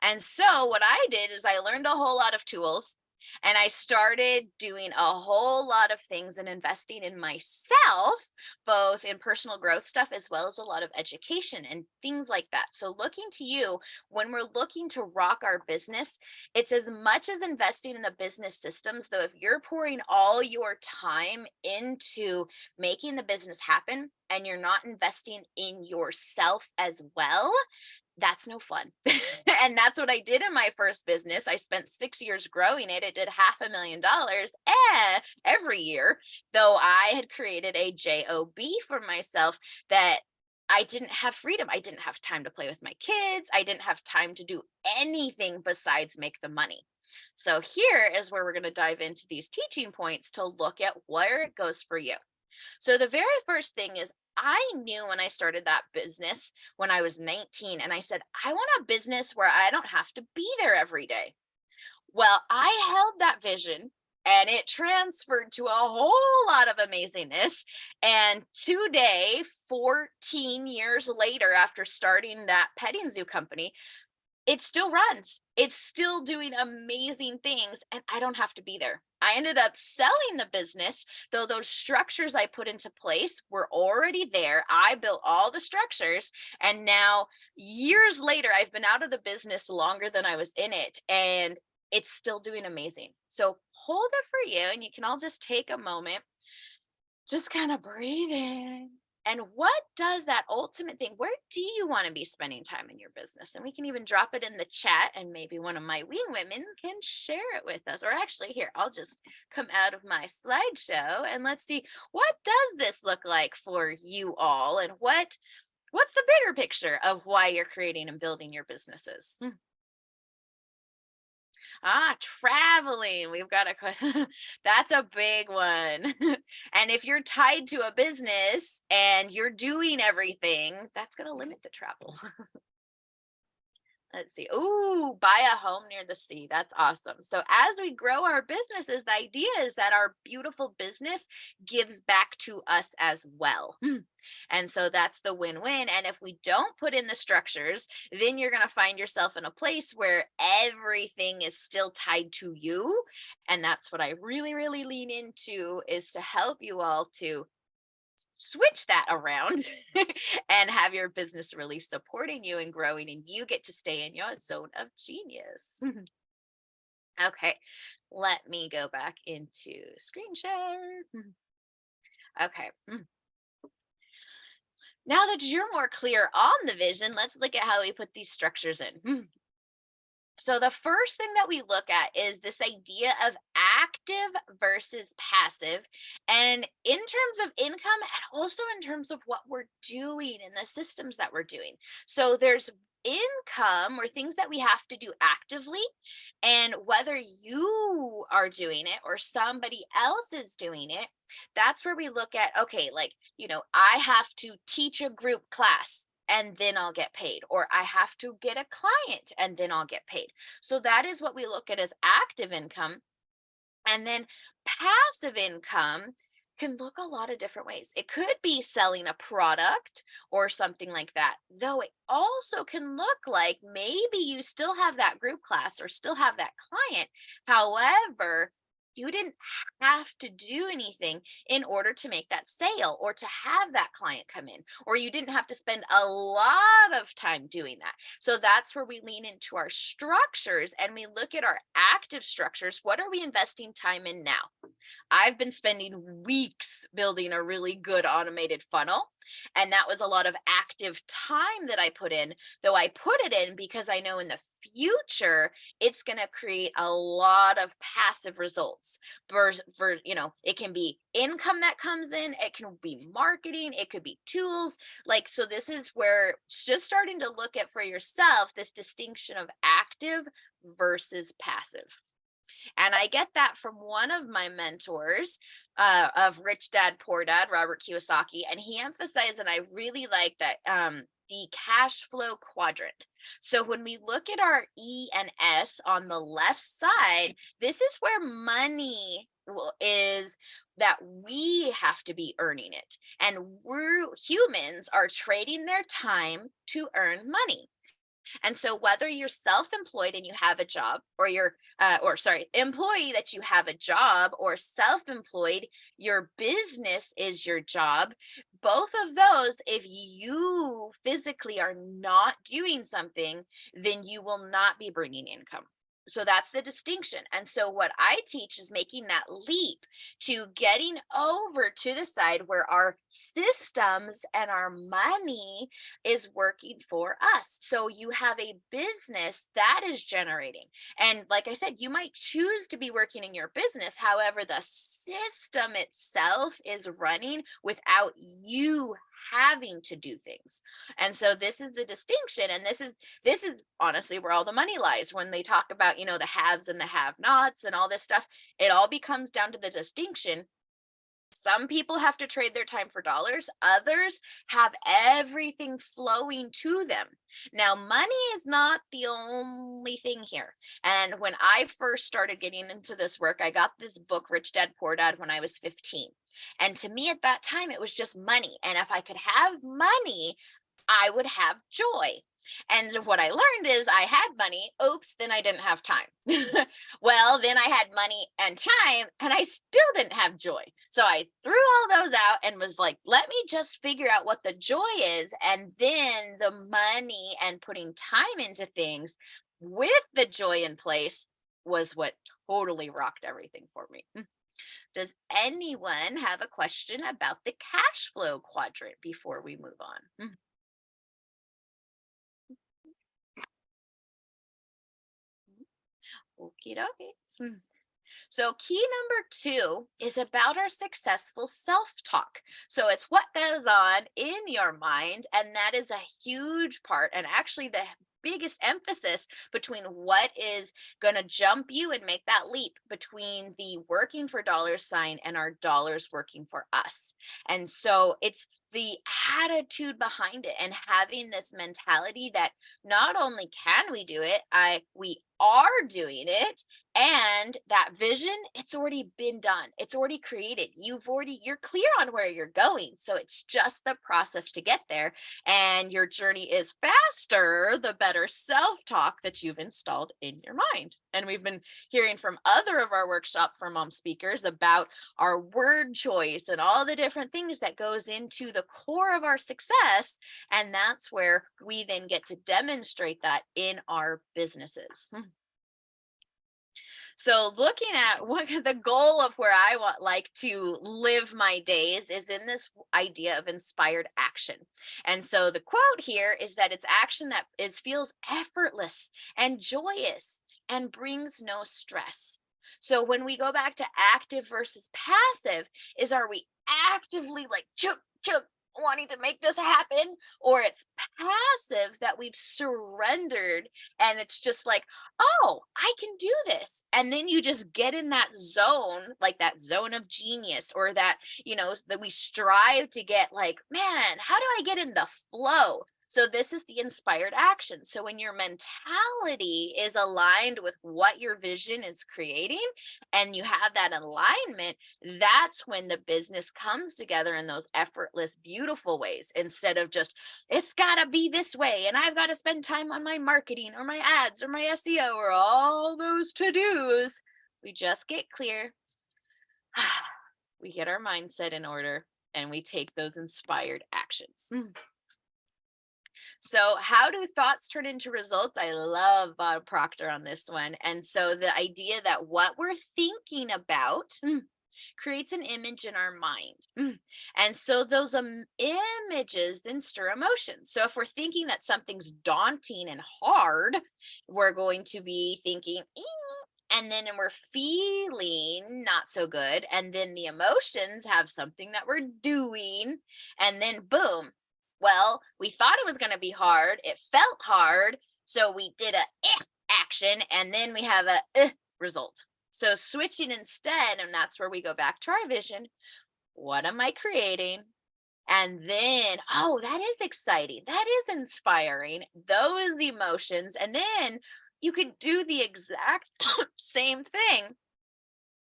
Speaker 1: And so what I did is I learned a whole lot of tools. And I started doing a whole lot of things and investing in myself, both in personal growth stuff as well as a lot of education and things like that. So looking to you, when we're looking to rock our business, it's as much as investing in the business systems, though if you're pouring all your time into making the business happen and you're not investing in yourself as well, that's no fun. And that's what I did in my first business. I spent 6 years growing it. It did $500,000 every year, though I had created a job for myself that I didn't have freedom. I didn't have time to play with my kids. I didn't have time to do anything besides make the money. So here is where we're going to dive into these teaching points to look at where it goes for you. So the very first thing is I knew when I started that business when I was 19 and I said, I want a business where I don't have to be there every day. Well, I held that vision and it transferred to a whole lot of amazingness. And today, 14 years later, after starting that petting zoo company, it still runs. It's still doing amazing things and I don't have to be there. I ended up selling the business, though those structures I put into place were already there. I built all the structures and now years later, I've been out of the business longer than I was in it and it's still doing amazing. So hold it for you and you can all just take a moment, just kind of breathe in. And what does that ultimate thing? Where do you want to be spending time in your business? And we can even drop it in the chat and maybe one of my wing women can share it with us. Or actually, here, I'll just come out of my slideshow and let's see, what does this look like for you all? And what's the bigger picture of why you're creating and building your businesses? Traveling. We've got that's a big one. And if you're tied to a business and you're doing everything, that's going to limit the travel. Let's see. Ooh, buy a home near the sea. That's awesome. So as we grow our businesses, the idea is that our beautiful business gives back to us as well. And so that's the win-win. And if we don't put in the structures, then you're going to find yourself in a place where everything is still tied to you. And that's what I really, really lean into is to help you all to switch that around and have your business really supporting you and growing and you get to stay in your zone of genius. Okay, let me go back into screen share. Okay. Now that you're more clear on the vision, let's look at how we put these structures in. So the first thing that we look at is this idea of active versus passive, and in terms of income and also in terms of what we're doing and the systems that we're doing. So there's income or things that we have to do actively, and whether you are doing it or somebody else is doing it, that's where we look at, okay, like, I have to teach a group class and then I'll get paid, or I have to get a client and then I'll get paid. So that is what we look at as active income. And then passive income can look a lot of different ways. It could be selling a product or something like that, though it also can look like maybe you still have that group class or still have that client. However, you didn't have to do anything in order to make that sale or to have that client come in, or you didn't have to spend a lot of time doing that. So that's where we lean into our structures and we look at our active structures. What are we investing time in now? I've been spending weeks building a really good automated funnel. And that was a lot of active time that I put in, though I put it in because I know in the future, it's going to create a lot of passive results it can be income that comes in. It can be marketing. It could be tools. So this is where just starting to look at for yourself, this distinction of active versus passive. And I get that from one of my mentors of Rich Dad, Poor Dad, Robert Kiyosaki. And he emphasized, and I really like that, the cash flow quadrant. So when we look at our E and S on the left side, this is where money is, that we have to be earning it. And humans are trading their time to earn money. And so whether you're self-employed and you have a job, or employee that you have a job, or self-employed, your business is your job. Both of those, if you physically are not doing something, then you will not be bringing income. So that's the distinction. And so what I teach is making that leap to getting over to the side where our systems and our money is working for us. So you have a business that is generating. And like I said, you might choose to be working in your business. However, the system itself is running without you having to do things. And so this is the distinction. And this is honestly where all the money lies. When they talk about, the haves and the have-nots and all this stuff, it all becomes down to the distinction. Some people have to trade their time for dollars. Others have everything flowing to them. Now, money is not the only thing here. And when I first started getting into this work, I got this book, Rich Dad, Poor Dad, when I was 15. And to me at that time, it was just money. And if I could have money, I would have joy. And what I learned is I had money. Oops, then I didn't have time. Well, then I had money and time and I still didn't have joy. So I threw all those out and was like, let me just figure out what the joy is. And then the money and putting time into things with the joy in place was what totally rocked everything for me. Does anyone have a question about the cash flow quadrant before we move on? Okie dokie. So key number 2 is about our successful self-talk. So it's what goes on in your mind, and that is a huge part, and actually the biggest emphasis between what is going to jump you and make that leap between the working for dollar sign and our dollars working for us. And so it's the attitude behind it and having this mentality that not only can we do it, we are doing it, and that vision, it's already been done. It's already created. You're clear on where you're going. So it's just the process to get there. And your journey is faster, the better self-talk that you've installed in your mind. And we've been hearing from other of our workshop for mom speakers about our word choice and all the different things that goes into the core of our success. And that's where we then get to demonstrate that in our businesses. So looking at what the goal of where I like to live my days is in this idea of inspired action. And so the quote here is that it's action that feels effortless and joyous and brings no stress. So when we go back to active versus passive, are we actively like chuk chuk wanting to make this happen, or it's passive that we've surrendered and it's just like, oh, I can do this. And then you just get in that zone, like that zone of genius, or that, that we strive to get like, man, how do I get in the flow? So this is the inspired action. So when your mentality is aligned with what your vision is creating and you have that alignment, that's when the business comes together in those effortless, beautiful ways, instead of just, it's got to be this way and I've got to spend time on my marketing or my ads or my SEO or all those to-dos. We just get clear. We get our mindset in order and we take those inspired actions. So how do thoughts turn into results? I love Bob Proctor on this one. And so the idea that what we're thinking about creates an image in our mind. And so those images then stir emotions. So if we're thinking that something's daunting and hard, we're going to be thinking, and then we're feeling not so good. And then the emotions have something that we're doing. And then boom. Well, we thought it was going to be hard. It felt hard. So we did a action and then we have a result. So switching instead, and that's where we go back to our vision. What am I creating? And then, oh, that is exciting. That is inspiring. Those emotions. And then you can do the exact same thing.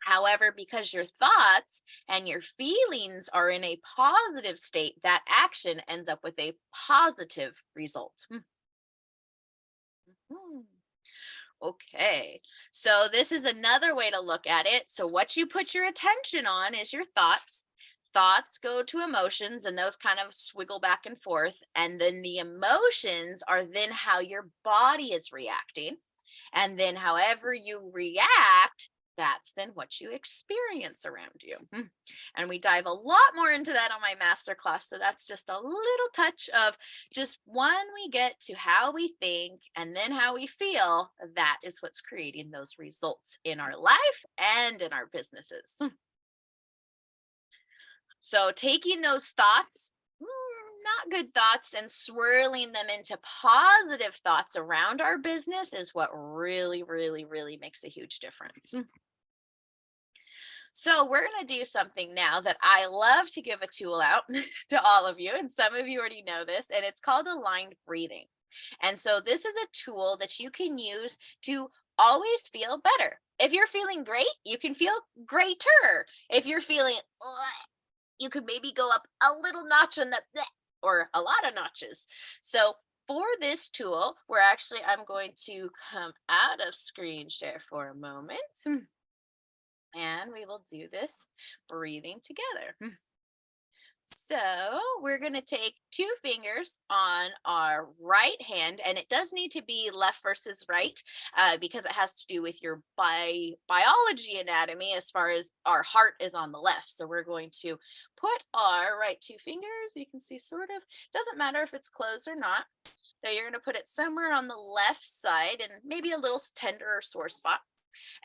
Speaker 1: However, because your thoughts and your feelings are in a positive state, that action ends up with a positive result. Okay, so this is another way to look at it. So what you put your attention on is your thoughts. Thoughts go to emotions and those kind of swiggle back and forth. And then the emotions are then how your body is reacting. And then however you react, that's then what you experience around you. And we dive a lot more into that on my masterclass. So that's just a little touch of just when we get to how we think and then how we feel, that is what's creating those results in our life and in our businesses. So taking those thoughts, not good thoughts, and swirling them into positive thoughts around our business is what really, really, really makes a huge difference. So we're going to do something now that I love to give a tool out to all of you. And some of you already know this, and it's called aligned breathing. And so this is a tool that you can use to always feel better. If you're feeling great, you can feel greater. If you're feeling, you could maybe go up a little notch on the, or a lot of notches. So for this tool, I'm going to come out of screen share for a moment. And we will do this breathing together. So we're going to take 2 fingers on our right hand, and it does need to be left versus right because it has to do with your biology anatomy as far as our heart is on the left. So we're going to put our right 2 fingers, you can see sort of, doesn't matter if it's closed or not. So you're going to put it somewhere on the left side and maybe a little tender or sore spot.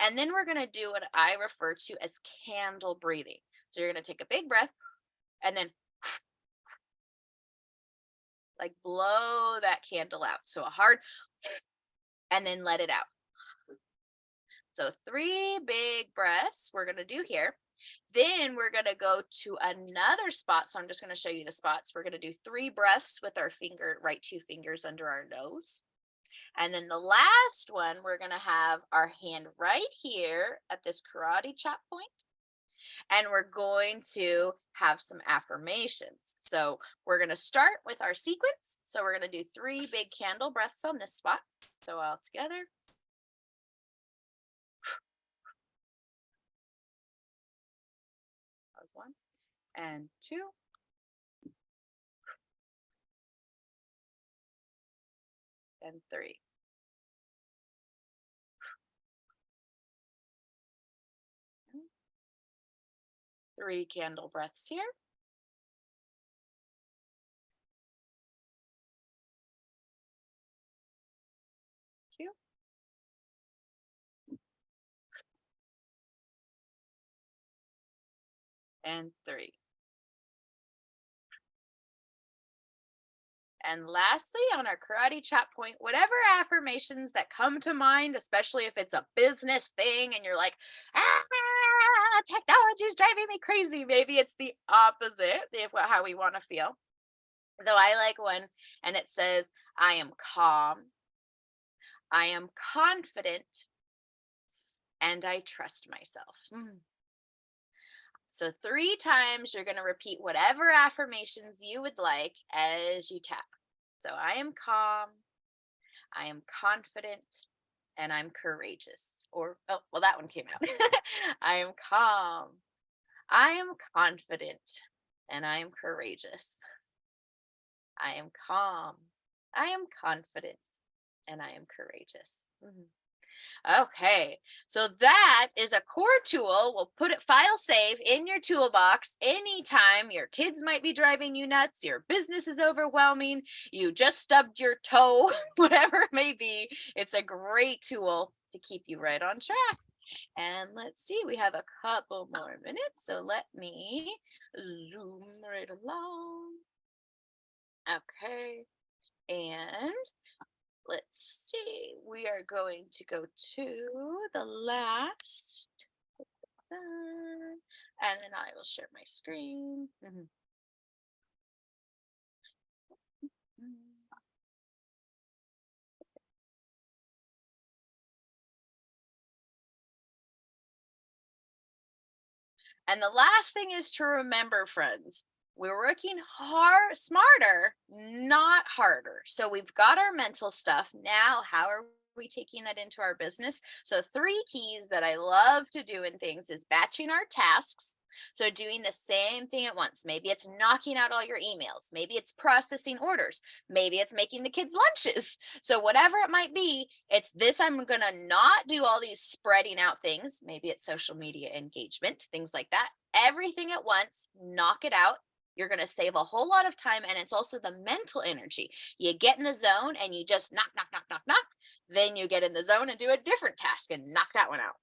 Speaker 1: And then we're going to do what I refer to as candle breathing. So you're going to take a big breath and then like blow that candle out. So a hard and then let it out. So 3 big breaths we're going to do here. Then we're going to go to another spot. So I'm just going to show you the spots. We're going to do 3 breaths with our right 2 fingers under our nose. And then the last one, we're going to have our hand right here at this karate chop point. And we're going to have some affirmations. So we're going to start with our sequence. So we're going to do 3 big candle breaths on this spot. So all together. That was 1 and 2. And 3. 3 candle breaths here. Two. And 3. And lastly, on our karate chat point, whatever affirmations that come to mind, especially if it's a business thing and you're like, technology is driving me crazy. Maybe it's the opposite of how we want to feel. Though I like one, and it says, I am calm, I am confident, and I trust myself. So 3 times you're going to repeat whatever affirmations you would like as you tap. So I am calm, I am confident, and I'm courageous. Or, oh, well, that one came out. I am calm, I am confident, and I am courageous. I am calm, I am confident, and I am courageous. Okay, so that is a core tool. We'll put it file save in your toolbox anytime your kids might be driving you nuts, your business is overwhelming, you just stubbed your toe, whatever it may be. It's a great tool to keep you right on track. And let's see, we have a couple more minutes, so let me zoom right along. Okay, and let's see, we are going to go to the last, and then I will share my screen. And the last thing is to remember, friends, we're working smarter, not harder. So we've got our mental stuff. Now, how are we taking that into our business? So 3 keys that I love to do in things is batching our tasks. So doing the same thing at once. Maybe it's knocking out all your emails. Maybe it's processing orders. Maybe it's making the kids lunches. So whatever it might be, it's this. I'm going to not do all these spreading out things. Maybe it's social media engagement, things like that. Everything at once, knock it out. You're going to save a whole lot of time. And it's also the mental energy. You get in the zone and you just knock, knock, knock, knock, knock. Then you get in the zone and do a different task and knock that one out.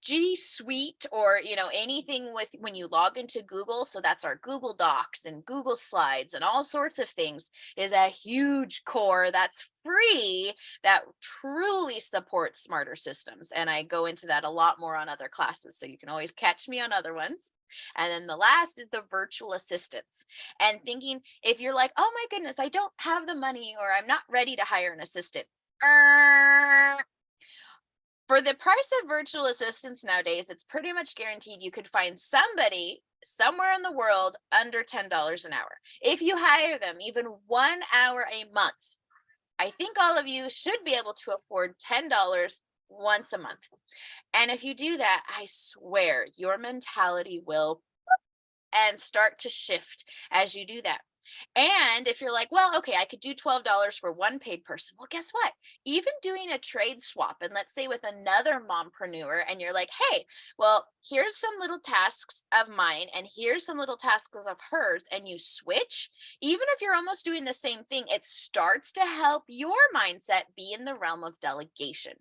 Speaker 1: G Suite, or anything with when you log into Google, so that's our Google Docs and Google Slides and all sorts of things, is a huge core that's free that truly supports smarter systems. And I go into that a lot more on other classes, so you can always catch me on other ones. And then the last is the virtual assistants. And thinking, if you're like, oh my goodness, I don't have the money, or I'm not ready to hire an assistant. For the price of virtual assistants nowadays, it's pretty much guaranteed you could find somebody somewhere in the world under $10 an hour. If you hire them even 1 hour a month, I think all of you should be able to afford $10 once a month. And if you do that, I swear your mentality will and start to shift as you do that. And if you're like, well, okay, I could do $12 for one paid person. Well, guess what? Even doing a trade swap, and let's say with another mompreneur, and you're like, hey, well, here's some little tasks of mine, and here's some little tasks of hers, and you switch, even if you're almost doing the same thing, it starts to help your mindset be in the realm of delegation.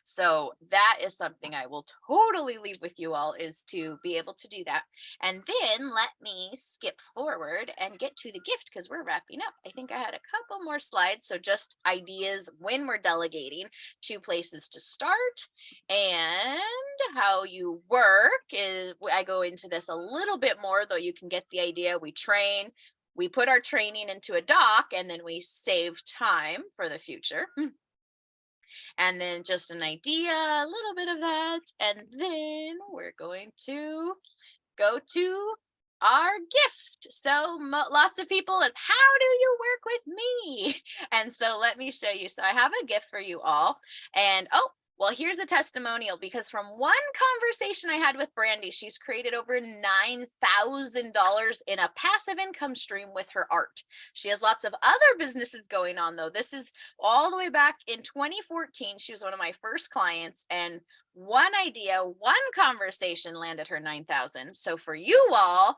Speaker 1: So that is something I will totally leave with you all, is to be able to do that. And then let me skip forward and get to the gift, because we're wrapping up. I think I had a couple more slides. So just ideas when we're delegating, 2 places to start, and how you work is, I go into this a little bit more, though you can get the idea. We train, we put our training into a doc, and then we save time for the future. And then just an idea, a little bit of that. And then we're going to go to our gift. So lots of people is, how do you work with me? And so let me show you. So I have a gift for you all. And Well, here's a testimonial, because from one conversation I had with Brandy, she's created over $9,000 in a passive income stream with her art. She has lots of other businesses going on, though. This is all the way back in 2014. She was one of my first clients, and one idea, one conversation landed her 9,000. So for you all,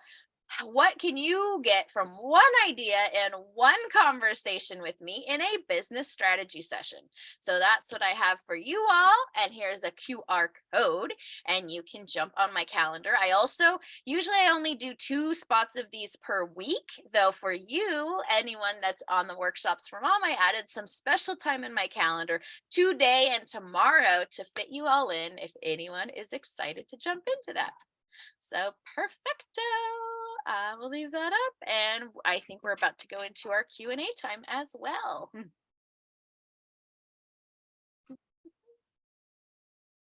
Speaker 1: what can you get from one idea and one conversation with me in a business strategy session? So that's what I have for you all. And here's a QR code, and you can jump on my calendar. I also, usually I only do 2 spots of these per week, though for you, anyone that's on the workshops for mom, I added some special time in my calendar today and tomorrow to fit you all in if anyone is excited to jump into that. So perfecto. We'll leave that up, and I think we're about to go into our Q&A time as well.